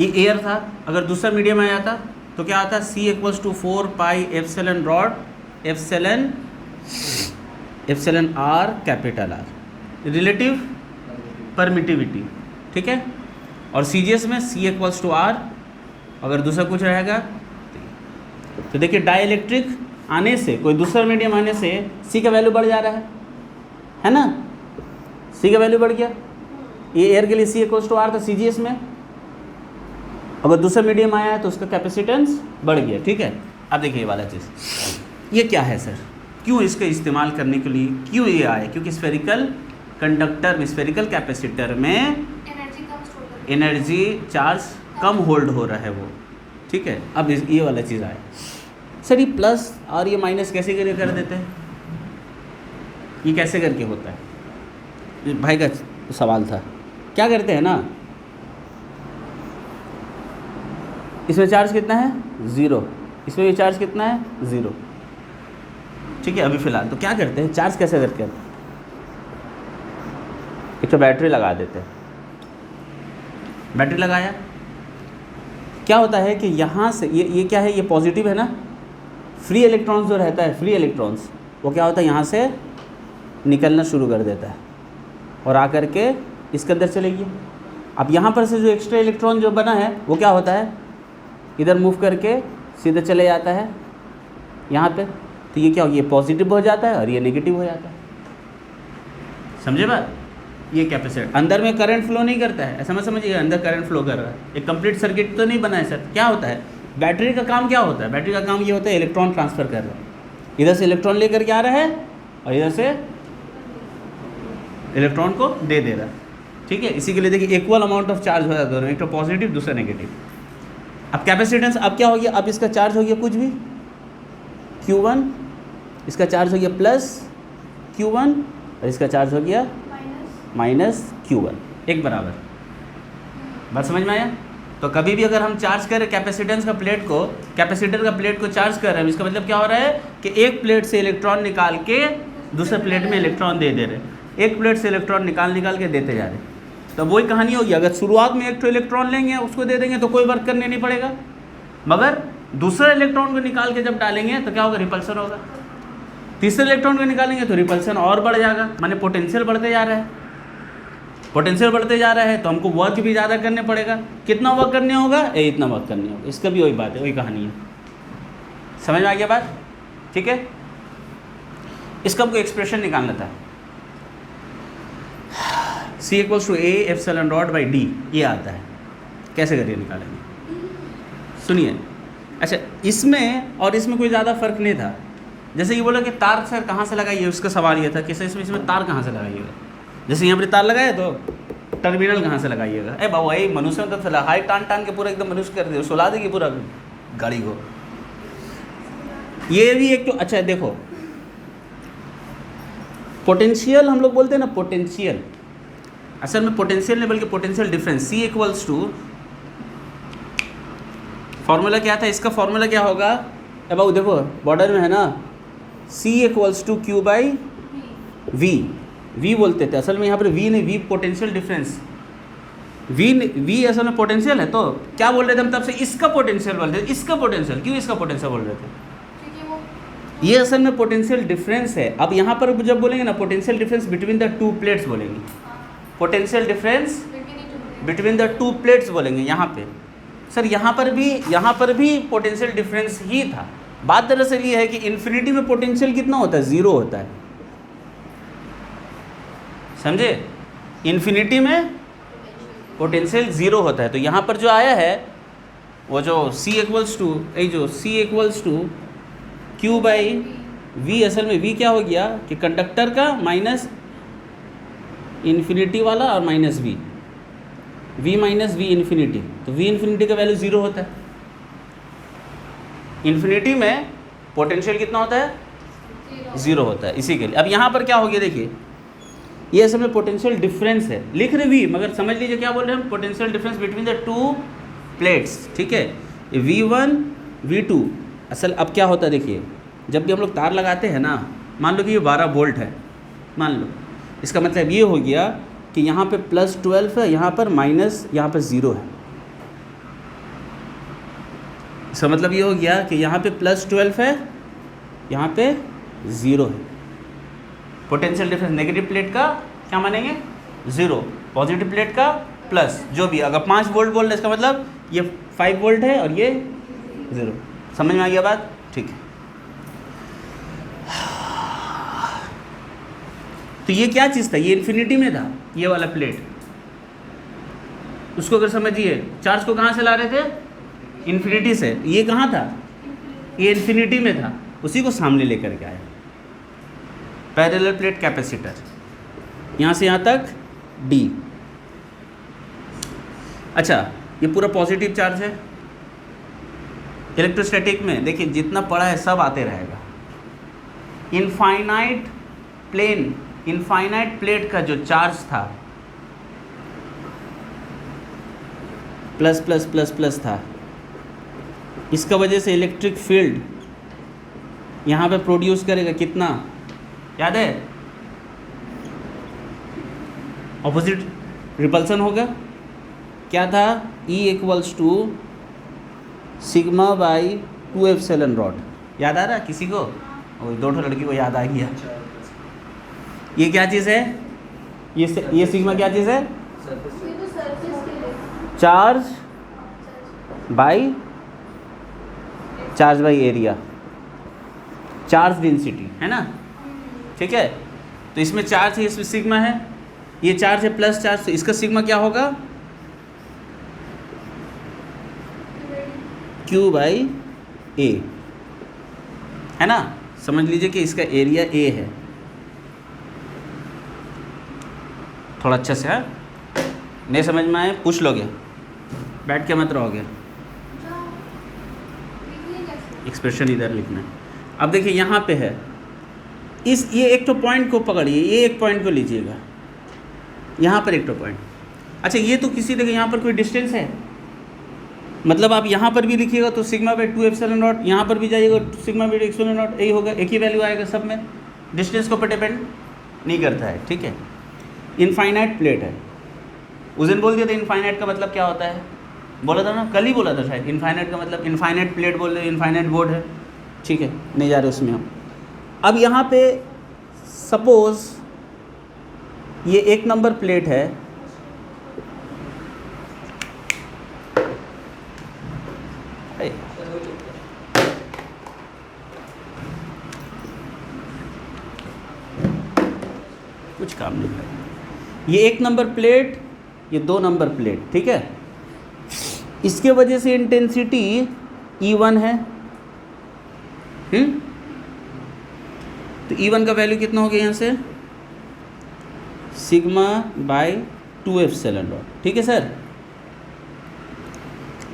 ये एयर था, अगर दूसरा मीडियम आया था तो क्या आता, C equals to 4 pi epsilon dot epsilon R capital R, relative permittivity, ठीक है। और CGS में C इक्वल्स टू R, अगर दूसरा कुछ रहेगा तो देखिए डाइइलेक्ट्रिक आने से, कोई दूसरा मीडियम आने से C का वैल्यू बढ़ जा रहा है ना, C का वैल्यू बढ़ गया, ये एयर के लिए C इक्वल्स टू R था CGS में, अगर दूसरा मीडियम आया है तो उसका कैपेसिटेंस बढ़ गया, ठीक है। अब देखिए ये वाला चीज़, ये क्या है सर, क्यों इसका इस्तेमाल करने के लिए क्यों ये आया, क्योंकि स्फेरिकल कंडक्टर में, स्फेरिकल कैपेसिटर में एनर्जी कम स्टोर करते एनर्जी चार्ज कम होल्ड हो रहा है वो, ठीक है। अब ये वाला चीज़ आया सर, ये प्लस और ये माइनस कैसे करके कर देते हैं, ये कैसे करके होता है, ये भाई का सवाल था। क्या करते हैं ना, इसमें चार्ज कितना है 0, इसमें भी चार्ज कितना है 0, ठीक है। अभी फ़िलहाल तो क्या करते हैं, चार्ज कैसे करते हैं, एक तो बैटरी लगा देते हैं, बैटरी लगाया, क्या होता है कि यहाँ से ये क्या है, ये पॉजिटिव है ना, फ्री इलेक्ट्रॉन्स जो रहता है, फ्री इलेक्ट्रॉन्स वो क्या होता है, यहाँ से निकलना शुरू कर देता है और आकर के इसके अंदर चले गया। अब यहाँ पर से जो एक्स्ट्रा इलेक्ट्रॉन जो बना है वो क्या होता है, इधर मूव करके सीधे चले जाता है यहाँ पे, तो ये क्या हो गया, पॉजिटिव हो जाता है और ये नेगेटिव हो जाता है, समझे बात? ये कैपेसिटर अंदर में करंट फ्लो नहीं करता है, ऐसा मत समझिए अंदर करंट फ्लो कर रहा है। एक कंप्लीट सर्किट तो नहीं बना है सर। क्या होता है बैटरी का काम? क्या होता है बैटरी का काम? ये होता है इलेक्ट्रॉन ट्रांसफ़र कर रहा है, इधर से इलेक्ट्रॉन लेकर के आ रहा है और इधर से इलेक्ट्रॉन को दे रहा है, ठीक है। इसी के लिए देखिए इक्वल अमाउंट ऑफ चार्ज हो जाता है दोनों, एक तो पॉजिटिव दूसरा नेगेटिव। अब कैपेसिटेंस अब क्या हो गया? अब इसका चार्ज हो गया कुछ भी Q1, इसका चार्ज हो गया प्लस Q1 और इसका चार्ज हो गया माइनस Q1, एक बराबर। बात समझ में आया? तो कभी भी अगर हम चार्ज करें कैपेसिटेंस का प्लेट को, कैपेसिटर का प्लेट को चार्ज कर रहे हैं, इसका मतलब क्या हो रहा है कि एक प्लेट से इलेक्ट्रॉन निकाल के दूसरे प्लेट में इलेक्ट्रॉन दे रहे हैं, एक प्लेट से इलेक्ट्रॉन निकाल के देते जा रहे हैं। तो वही कहानी होगी, अगर शुरुआत में एक तो इलेक्ट्रॉन लेंगे उसको दे देंगे तो कोई वर्क करने नहीं पड़ेगा, मगर दूसरे इलेक्ट्रॉन को निकाल के जब डालेंगे तो क्या होगा? रिपल्सन होगा। तीसरे इलेक्ट्रॉन को निकालेंगे तो रिपल्सन और बढ़ जाएगा, माने पोटेंशियल बढ़ते जा रहा है। पोटेंशियल बढ़ते जा रहा है तो हमको वर्क भी ज़्यादा करने पड़ेगा। कितना वर्क करने होगा? इतना वर्क करने होगा। इसका भी वही बात है, वही कहानी है। समझ में आ गया बात? ठीक है। इसका हमको एक्सप्रेशन निकालना था, C = A epsilon not by D, ये आता है। कैसे करिए निकालेंगे? सुनिए। अच्छा, इसमें और इसमें कोई ज़्यादा फर्क नहीं था। जैसे ये बोला कि तार सर कहाँ से लगाइए, उसका सवाल ये था कि सर इसमें तार कहाँ से लगाइएगा। जैसे यहाँ पर तार लगाए तो टर्मिनल कहाँ से लगाइएगा? अरे बाबू भाई मनुष्य में तो हाई टान के पूरा एकदम मनुष्य कर दे, सुला देगी पूरा गाड़ी को। ये भी एक तो अच्छा देखो, पोटेंशियल हम लोग बोलते हैं ना, पोटेंशियल असल में पोटेंशियल नहीं बल्कि पोटेंशियल डिफरेंस। C = फॉर्मूला क्या था इसका? फॉर्मूला क्या होगा? अब बाबू देखो बॉर्डर में है ना, C = Q/V। V बोलते थे, असल में यहाँ पर V नहीं, V पोटेंशियल डिफरेंस। V असल में पोटेंशियल है, तो क्या बोल रहे थे हम तब से? इसका पोटेंशियल बोल रहे थे। इसका पोटेंशियल क्यों इसका पोटेंशियल बोल रहे थे? ये असल में पोटेंशियल डिफरेंस है। अब यहाँ पर जब बोलेंगे ना potential difference between the two plates बोलेंगे, potential difference between the two plates बोलेंगे। यहाँ पे सर यहाँ पर भी पोटेंशियल डिफरेंस ही था। बात दरअसल ये है कि इन्फिनिटी में पोटेंशियल कितना होता है? 0 होता है, समझे? इन्फिनिटी में पोटेंशियल 0 होता है। तो यहाँ पर जो आया है वो जो C = Q/V, असल में V क्या हो गया कि कंडक्टर का माइनस इन्फिनिटी वाला और minus V minus V infinity. तो V इन्फिनिटी का वैल्यू 0 होता है। इन्फिनिटी में पोटेंशियल कितना होता है? 0 होता है। इसी के लिए अब यहाँ पर क्या हो गया देखिए, ये असल में पोटेंशियल डिफरेंस है। लिख रहे V मगर समझ लीजिए क्या बोल रहे हैं हम? Potential difference between the two plates, ठीक है। V1 V2 असल अब क्या होता है देखिए, जब भी हम लोग तार लगाते हैं ना, मान लो कि ये 12 वोल्ट है, मान लो, इसका मतलब ये हो गया कि यहाँ पे +12 है, यहाँ पर माइनस, यहाँ पर 0 है। इसका मतलब ये हो गया कि यहाँ पे +12 है, यहाँ पे 0 है। पोटेंशियल डिफरेंस नेगेटिव प्लेट का क्या मानेंगे? 0, पॉजिटिव प्लेट का प्लस, जो भी। अगर 5 वोल्ट बोल रहे इसका मतलब ये 5 वोल्ट है और ये 0। समझ में आ गया बात? ठीक है। तो ये क्या चीज़ था? ये इन्फिनिटी में था, ये वाला प्लेट। उसको अगर समझिए, चार्ज को कहाँ से ला रहे थे? इन्फिनिटी से। ये कहाँ था? ये इन्फिनिटी में था, उसी को सामने लेकर के आया। पैरेलल प्लेट कैपेसिटर, यहाँ से यहाँ तक D। अच्छा, ये पूरा पॉजिटिव चार्ज है। इलेक्ट्रोस्टैटिक में देखिए जितना पढ़ा है सब आते रहेगा। इनफाइनाइट प्लेट का जो चार्ज था प्लस प्लस प्लस प्लस था, इसका वजह से इलेक्ट्रिक फील्ड यहाँ पे प्रोड्यूस करेगा कितना? याद है? ऑपोजिट रिपल्सन होगा। क्या था? E = σ/2ε0। याद आ रहा किसी को? और 2 लड़की को याद आ गया। ये क्या चीज़ है? ये सिग्मा क्या चीज़ है? Charge by area, charge density, है ना? ठीक है। तो इसमें चार्ज है, इसमें सिग्मा है, ये चार्ज है प्लस चार्ज, तो इसका सिग्मा क्या होगा, Q बाई ए, है ना। समझ लीजिए कि इसका एरिया A है। थोड़ा अच्छा से, हाँ, नहीं समझ में आए पूछ लोगे, बैठ के मत रहोगे, एक्सप्रेशन इधर लिखना है। अब देखिए यहाँ पे है, ये एक तो पॉइंट को पकड़िए, ये एक पॉइंट को लीजिएगा, यहाँ पर एक तो पॉइंट। अच्छा ये तो किसी देखिए यहाँ पर कोई डिस्टेंस है, मतलब आप यहाँ पर भी लिखिएगा तो सिग्मा बाई 2 एप्सिलॉन नॉट, यहाँ पर भी जाइएगा तो सिग्मा बाई एप्सिलॉन नॉट, यही होगा, एक ही वैल्यू आएगा सब में, डिस्टेंस को पर डिपेंड नहीं करता है, ठीक है। इनफाइनाइट प्लेट है, उस दिन बोल दिया था इनफाइनाइट का मतलब क्या होता है, बोला था ना, कल ही बोला था शायद। इनफाइनाइट का मतलब इनफाइनाइट प्लेट बोल रहे, इनफाइनाइट बोर्ड है, ठीक है, नहीं जा रहे उसमें हम। अब यहाँ पे सपोज ये 1 नंबर प्लेट है, कुछ काम नहीं है, ये 1 नंबर प्लेट, ये 2 नंबर प्लेट, ठीक है। इसके वजह से इंटेंसिटी E1 है, तो E1 का वैल्यू कितना हो गया यहाँ से, सिग्मा बाई 2 एप्सिलॉन नॉट, ठीक है सर।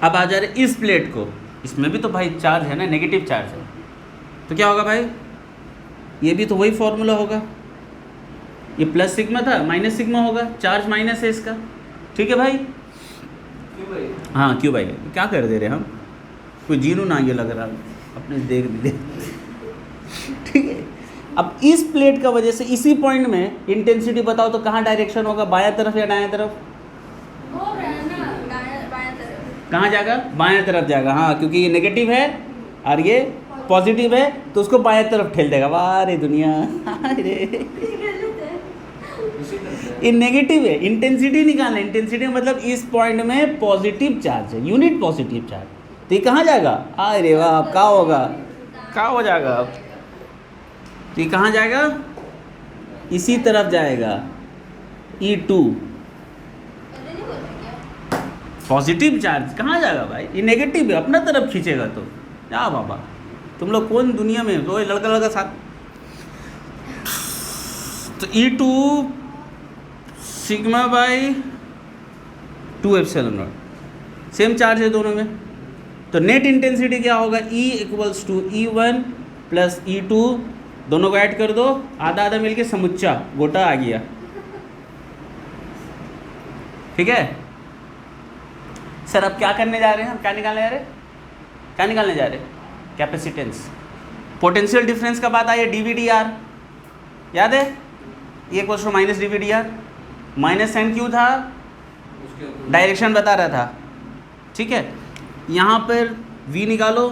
अब आ जा रहे इस प्लेट को, इसमें भी तो भाई चार्ज है ना, नेगेटिव चार्ज है, तो क्या होगा भाई, ये भी तो वही फॉर्मूला होगा, ये प्लस सिग्मा था, माइनस सिग्मा होगा, चार्ज माइनस है इसका, ठीक है भाई। हाँ क्यों भाई, क्या कर दे रहे हम, कोई जीरो ना ये लग रहा, अपने देख भी दे, ठीक है। अब इस प्लेट का वजह से इसी पॉइंट में इंटेंसिटी बताओ तो कहाँ डायरेक्शन होगा, बायां तरफ या दायां तरफ, कहाँ जाएगा, बायां तरफ जाएगा, हाँ, क्योंकि ये नेगेटिव है और ये पॉजिटिव है, तो उसको बायां तरफ ठेल देगा। वाह रे दुनिया, अरे ये नेगेटिव है, इंटेंसिटी निकालना, इंटेंसिटी मतलब इस पॉइंट में पॉजिटिव चार्ज है, यूनिट पॉजिटिव चार्ज, तो ये कहाँ जाएगा, अरे वाह, क्या होगा, क्या हो जाएगा, तो ये कहाँ जाएगा, इसी तरफ जाएगा, E2, पॉजिटिव चार्ज कहाँ जाएगा भाई, ये नेगेटिव है, अपना तरफ खींचेगा, तो क्या बाबा तुम लोग कौन दुनिया में, तो लड़का लड़का साथ, तो E2 sigma by 2 epsilon not, same charge है दोनों में, तो नेट इंटेंसिटी क्या होगा, E equals to E1 plus E2, दोनों को ऐड कर दो, आधा आधा मिलके समुच्चा गोटा आ गया, ठीक है सर। अब क्या करने जा रहे हैं हम, क्या निकालने जा रहे हैं, क्या निकालने जा रहे हैं, कैपेसिटेंस। पोटेंशियल डिफरेंस का बात आई है, dV/dr याद है, E equals to minus dV/dr, minus sign क्यों था, डायरेक्शन बता रहा था, ठीक है। यहाँ पर V निकालो,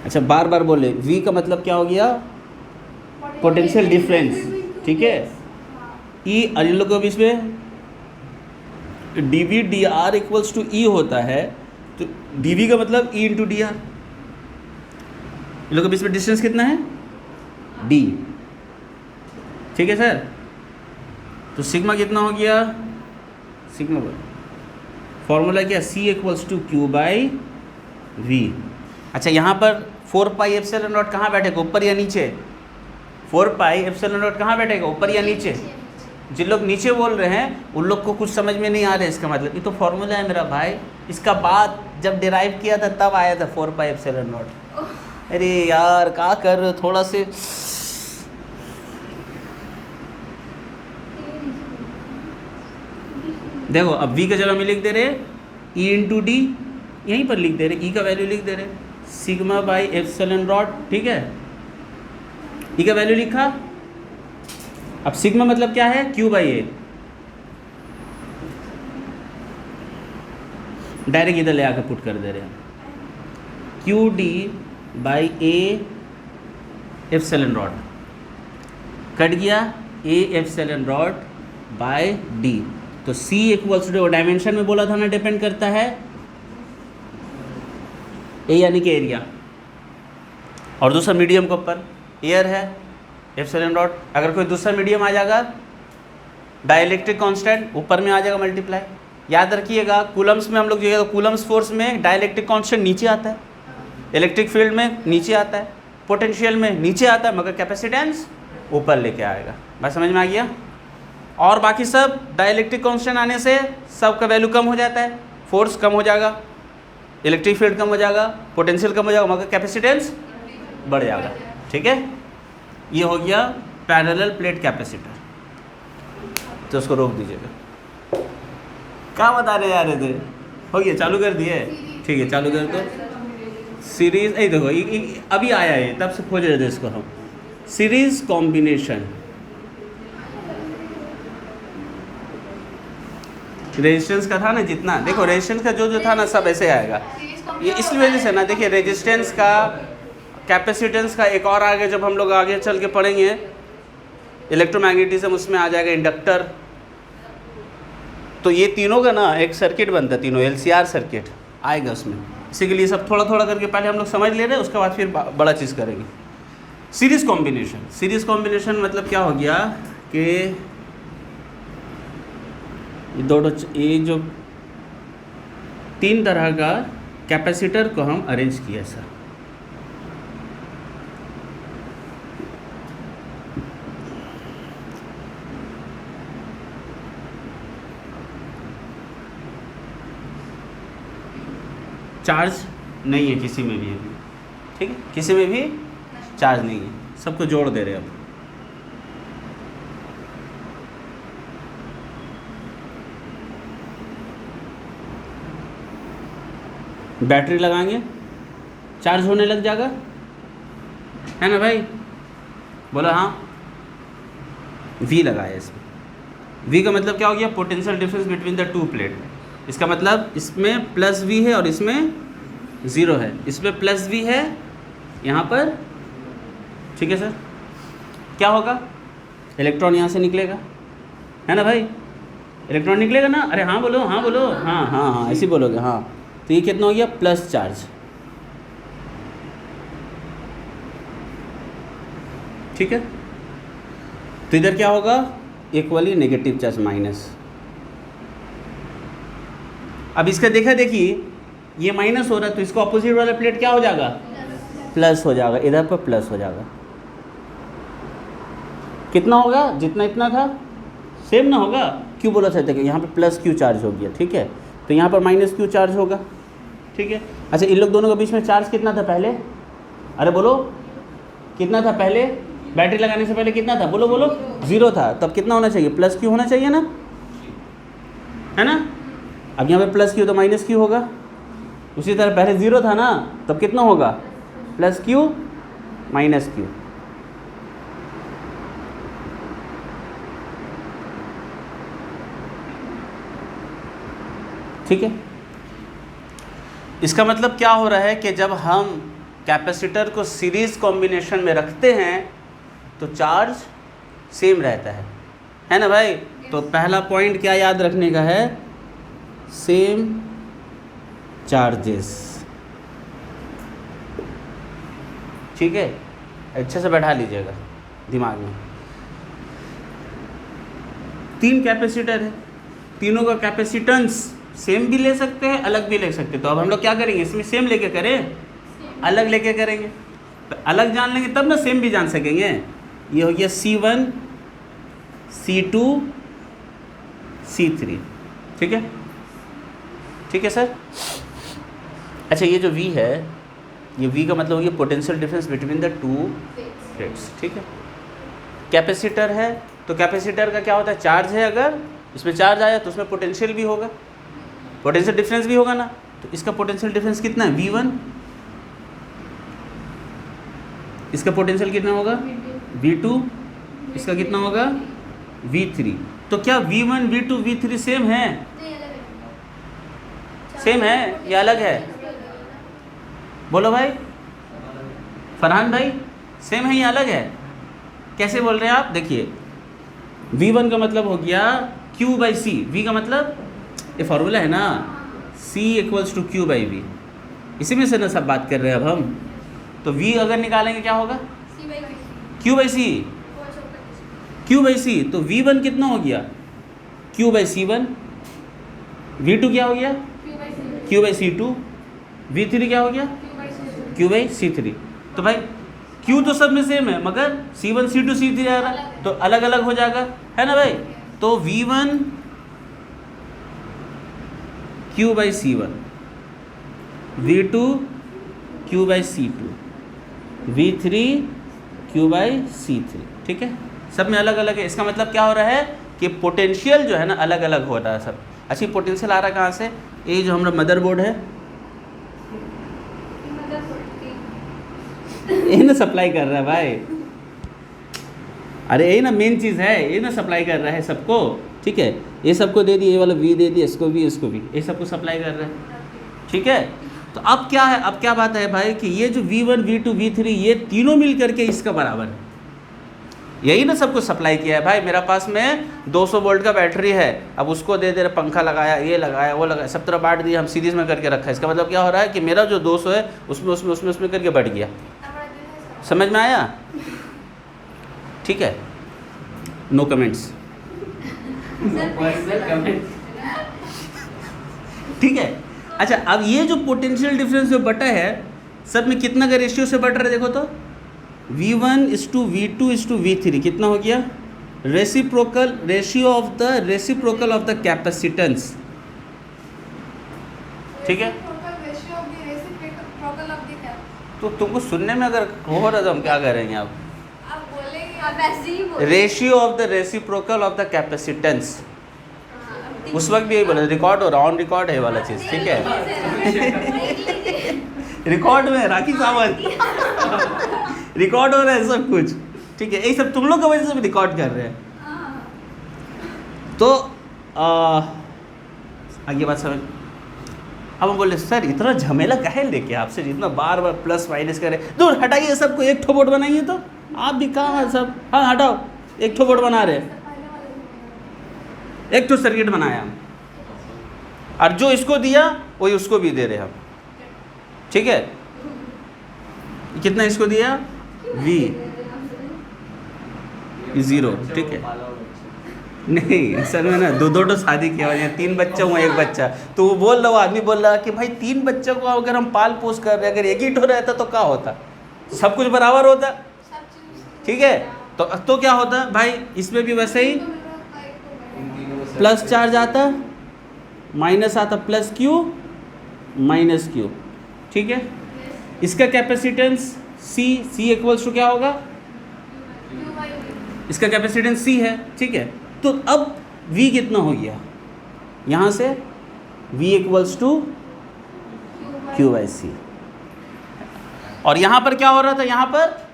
अच्छा बार बार बोले, V का मतलब क्या हो गया, पोटेंशियल डिफरेंस, ठीक है। E और इन लोगों के बीच में dV/dr इक्वल्स टू E होता है, तो dV का मतलब E इंटू dr, इन लोगों के बीच में डिस्टेंस कितना है, D, ठीक है सर। तो सिग्मा कितना हो गया, सिग्मा फॉर्मूला क्या, C equals to Q by V। अच्छा यहाँ पर 4 पाई एप्सिलॉन नॉट कहाँ बैठेगा, ऊपर या नीचे, 4 पाई एप्सिलॉन नॉट कहाँ बैठेगा, ऊपर या नीचे। जिन लोग नीचे बोल रहे हैं उन लोग को कुछ समझ में नहीं आ रहा है, इसका मतलब ये तो फॉर्मूला है मेरा भाई, इसका बाद जब डिराइव किया था तब आया था 4 पाई एप्सिलॉन नॉट। अरे यार क्या कर रहे हो, थोड़ा से देखो, अब V का जगह में लिख दे रहे E इंटू डी, यहीं पर लिख दे रहे, E का वैल्यू लिख दे रहे सिग्मा बाई एप्सिलॉन नॉट, ठीक है। E का वैल्यू लिखा, अब सिग्मा मतलब क्या है, Q बाई ए, डायरेक्ट इधर ले आकर पुट कर दे रहे हैं, Q D by A epsilon naught, cut गया A epsilon naught by D, तो C इक्वल्स टू, डायमेंशन में बोला था ना डिपेंड करता है, ए यानी कि एरिया, और दूसरा मीडियम के ऊपर एयर है, एप्सिलॉन डॉट। अगर कोई दूसरा मीडियम आ जाएगा, डाइलेक्ट्रिक कांस्टेंट ऊपर में आ जाएगा मल्टीप्लाई। याद रखिएगा कूलम्स में हम लोग जो कूलम्स फोर्स में डाइलेक्ट्रिक कांस्टेंट नीचे आता है, इलेक्ट्रिक फील्ड में नीचे आता है, पोटेंशियल में नीचे आता है, मगर कैपेसिटेंस ऊपर लेके आएगा। बात समझ में आ गया? और बाकी सब डाइलेक्ट्रिक कांस्टेंट आने से सबका वैल्यू कम हो जाता है, फोर्स कम हो जाएगा, इलेक्ट्रिक फील्ड कम हो जाएगा, पोटेंशियल कम हो जाएगा, मगर कैपेसिटेंस बढ़ जाएगा। ठीक है, ये हो गया पैरेलल प्लेट कैपेसिटर। तो उसको रोक दीजिएगा। क्या बता रहे यार थे? हो गया, चालू कर दिए? ठीक है, चालू कर दो। सीरीज देखो अभी आया है, तब से खोज रहे थे इसको हम। सीरीज कॉम्बिनेशन, रेजिस्टेंस का था ना जितना, देखो रेजिस्टेंस का जो था ना सब ऐसे आएगा। ये इस वजह से ना, देखिए रेजिस्टेंस का, कैपेसिटेंस का एक और आगे जब हम लोग आगे चल के पढ़ेंगे इलेक्ट्रोमैग्नेटिज्म, उसमें आ जाएगा इंडक्टर। तो ये तीनों का ना एक सर्किट बनता है, तीनों LCR सर्किट आएगा उसमें। इसी के लिए सब थोड़ा थोड़ा करके पहले हम लोग समझ ले रहे हैं, उसके बाद फिर बड़ा चीज़ करेंगे। सीरीज कॉम्बिनेशन, सीरीज कॉम्बिनेशन मतलब क्या हो गया कि ये जो तीन तरह का कैपेसिटर को हम अरेंज किया सर। चार्ज नहीं है किसी में भी अभी, ठीक है, किसी में भी चार्ज नहीं है, सबको जोड़ दे रहे हैं अब। बैटरी लगाएंगे, चार्ज होने लग जाएगा, है ना भाई? बोलो हाँ। V लगाया इसमें। V का मतलब क्या हो गया? Potential difference between the to plate. इसका मतलब इसमें प्लस V है और इसमें 0 है, इसमें प्लस V है यहाँ पर, ठीक है सर। क्या होगा? इलेक्ट्रॉन यहाँ से निकलेगा, है ना भाई? इलेक्ट्रॉन निकलेगा ना? अरे हाँ बोलो, हाँ बोलो, हाँ हाँ हाँ ऐसे बोलोगे, हाँ। तो ये कितना हो गया? प्लस चार्ज, ठीक है। तो इधर क्या होगा? Equally negative charge minus. अब इसका देखा, देखिए ये माइनस हो रहा है, तो इसका ऑपोजिट वाला प्लेट क्या हो जाएगा? प्लस हो जाएगा, इधर पर प्लस हो जाएगा। कितना होगा? जितना इतना था सेम ना होगा? क्यों बोला था? देखिए यहाँ पे प्लस क्यू चार्ज हो गया, ठीक है, तो यहाँ पर माइनस क्यू चार्ज होगा, ठीक है। अच्छा, इन लोग दोनों के बीच में चार्ज कितना था पहले? अरे बोलो, कितना था पहले? बैटरी लगाने से पहले कितना था? बोलो बोलो। 0 था। तब कितना होना चाहिए? प्लस क्यू होना चाहिए ना, है ना? अब यहाँ पे प्लस क्यू तो माइनस क्यू होगा। उसी तरह पहले 0 था ना, तब कितना होगा? Plus Q minus Q. ठीक है। इसका मतलब क्या हो रहा है कि जब हम कैपेसिटर को सीरीज कॉम्बिनेशन में रखते हैं तो चार्ज सेम रहता है ना भाई? तो पहला पॉइंट क्या याद रखने का है? सेम चार्जेस, ठीक है, अच्छे से बैठा लीजिएगा दिमाग में। 3 कैपेसिटर है, तीनों का कैपेसिटेंस सेम भी ले सकते हैं, अलग भी ले सकते हैं। तो अब हम लोग क्या करेंगे? इसमें सेम लेके करें, अलग लेके करेंगे? तो अलग जान लेंगे तब ना सेम भी जान सकेंगे। ये हो गया C1, C2, C3, ठीक है, ठीक है सर। अच्छा, ये जो V है, ये V का मतलब हो गया potential difference between the two plates, ठीक है। कैपेसिटर है तो कैपेसिटर का क्या होता है? चार्ज है, अगर इसमें चार्ज आया तो उसमें पोटेंशियल भी होगा, पोटेंशियल डिफरेंस भी होगा ना। तो इसका पोटेंशियल डिफरेंस कितना है? V1। इसका पोटेंशियल कितना होगा? V2। इसका कितना होगा? V3। तो क्या V1, V2, V3 सेम है? सेम है या अलग है? बोलो भाई, फरहान भाई, सेम है या अलग है? कैसे बोल रहे हैं आप? देखिए, V1 का मतलब हो गया Q/C। V का मतलब ये फॉर्मूला है ना, C = Q/V। इसी में से ना सब बात कर रहे हैं अब हम। तो V अगर निकालेंगे क्या होगा, C by Q। Q by C, वो छोटा Q बाई सी, तो V1 कितना हो गया, Q बाई C1, V2 क्या हो गया, Q by C। Q by C2, V3 क्या हो गया, Q by C। Q by C3। तो भाई Q तो सब में सेम है, मगर C1 C2 C3 आ रहा है तो अलग अलग हो जाएगा, है ना भाई। तो V1 Q by C1, V2 Q by C2, V3 Q by C3, ठीक है, सब में अलग अलग है। इसका मतलब क्या हो रहा है कि पोटेंशियल जो है ना अलग अलग हो रहा है सब। अच्छी पोटेंशियल आ रहा है कहाँ से, ये जो हमारा मदरबोर्ड है ये ना सप्लाई कर रहा है भाई, अरे यही ना मेन चीज़ है, ये ना सप्लाई कर रहा है सबको, ठीक है, ये सबको दे दिए, ये वाला V दे दिया, इसको भी ये सबको सप्लाई कर रहा है, ठीक है। तो अब क्या है, अब क्या बात है भाई कि ये जो V1 V2 V3 ये तीनों मिल करके इसका बराबर है, यही ना सबको सप्लाई किया है भाई। मेरा पास में 200 वोल्ट का बैटरी है, अब उसको दे दे रहे, पंखा लगाया, ये लगाया, वो लगाया, सब तरह बांट दिया, हम सीरीज़ में करके रखा है। इसका मतलब क्या हो रहा है कि मेरा जो 200 है उसमें करके बढ़ गया, समझ में आया, ठीक है, नो कमेंट्स, पर्सनल कमेंट। ठीक है। अच्छा, अब ये जो पोटेंशियल डिफरेंस जो बटा है सब में कितना का रेशियो से बट रहा है, देखो तो V1:V2:V3 कितना हो गया, रेशियो ऑफ द कैपेसिटेंस, ठीक है। तो तुमको सुनने में अगर हो रहा तो हम क्या करेंगे, अब आप बोलेंगे, आप ऐसे ही बोलेंगे। Ratio of the reciprocal of the capacitance, उस वक्त भी यही बोला, रिकॉर्ड हो रहा, ऑन रिकॉर्ड है ये वाला चीज़, ठीक है, रिकॉर्ड में राखी सावंत रिकॉर्ड हो रहा है सब कुछ, ठीक है, यही सब तुम लोग की वजह से भी रिकॉर्ड कर रहे हैं। तो आगे बात समझ। अब हम बोले सर इतना झमेला काहे लेके आपसे, इतना बार बार प्लस माइनस करे, दूर हटाइए सबको, एक ठो बोर्ड बनाइए, तो आप भी कहाँ है सब, हाँ हटाओ, एक ठो बोर्ड बना रहे, एक ठो सर्किट बनाया हम, और जो इसको दिया वही उसको भी दे रहे हम, ठीक है। कितना इसको दिया, V 0, ठीक है। नहीं असल में ना दो तो शादी किया हुआ है, 3 बच्चा हुआ, 1 बच्चा, तो वो बोल रहा, वो आदमी बोल रहा कि भाई 3 बच्चों को अगर हम पाल पोस कर रहे, अगर एक ही ठो रहता तो क्या होता, सब कुछ बराबर होता, ठीक है। तो क्या होता भाई, इसमें भी वैसे ही प्लस चार्ज आता, माइनस आता, प्लस Q माइनस Q, ठीक है। इसका कैपेसिटेंस C इक्वल्स टू क्या होगा, इसका कैपेसिटेंस C है, ठीक है। तो अब V कितना हो गया, यहाँ से V इक्वल्स टू Q/C, और यहाँ पर क्या हो रहा था, यहाँ पर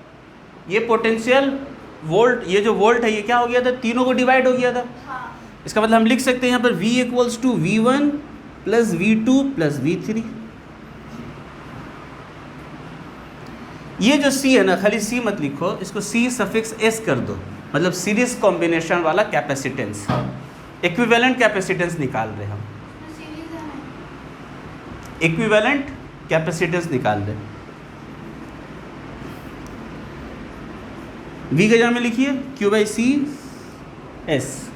ये पोटेंशियल वोल्ट, ये जो वोल्ट है ये क्या हो गया था, तीनों को डिवाइड हो गया था। इसका मतलब हम लिख सकते हैं यहाँ पर V equals to V1 plus V2 plus V3। ये जो C है ना, खाली C मत लिखो, इसको C सफिक्स S कर दो, मतलब सीरीज कॉम्बिनेशन वाला कैपेसिटेंस, इक्विवेलेंट कैपेसिटेंस निकाल रहे हम, इक्विवेलेंट कैपेसिटेंस निकाल रहे। V के जगह में लिखिए Q/C S,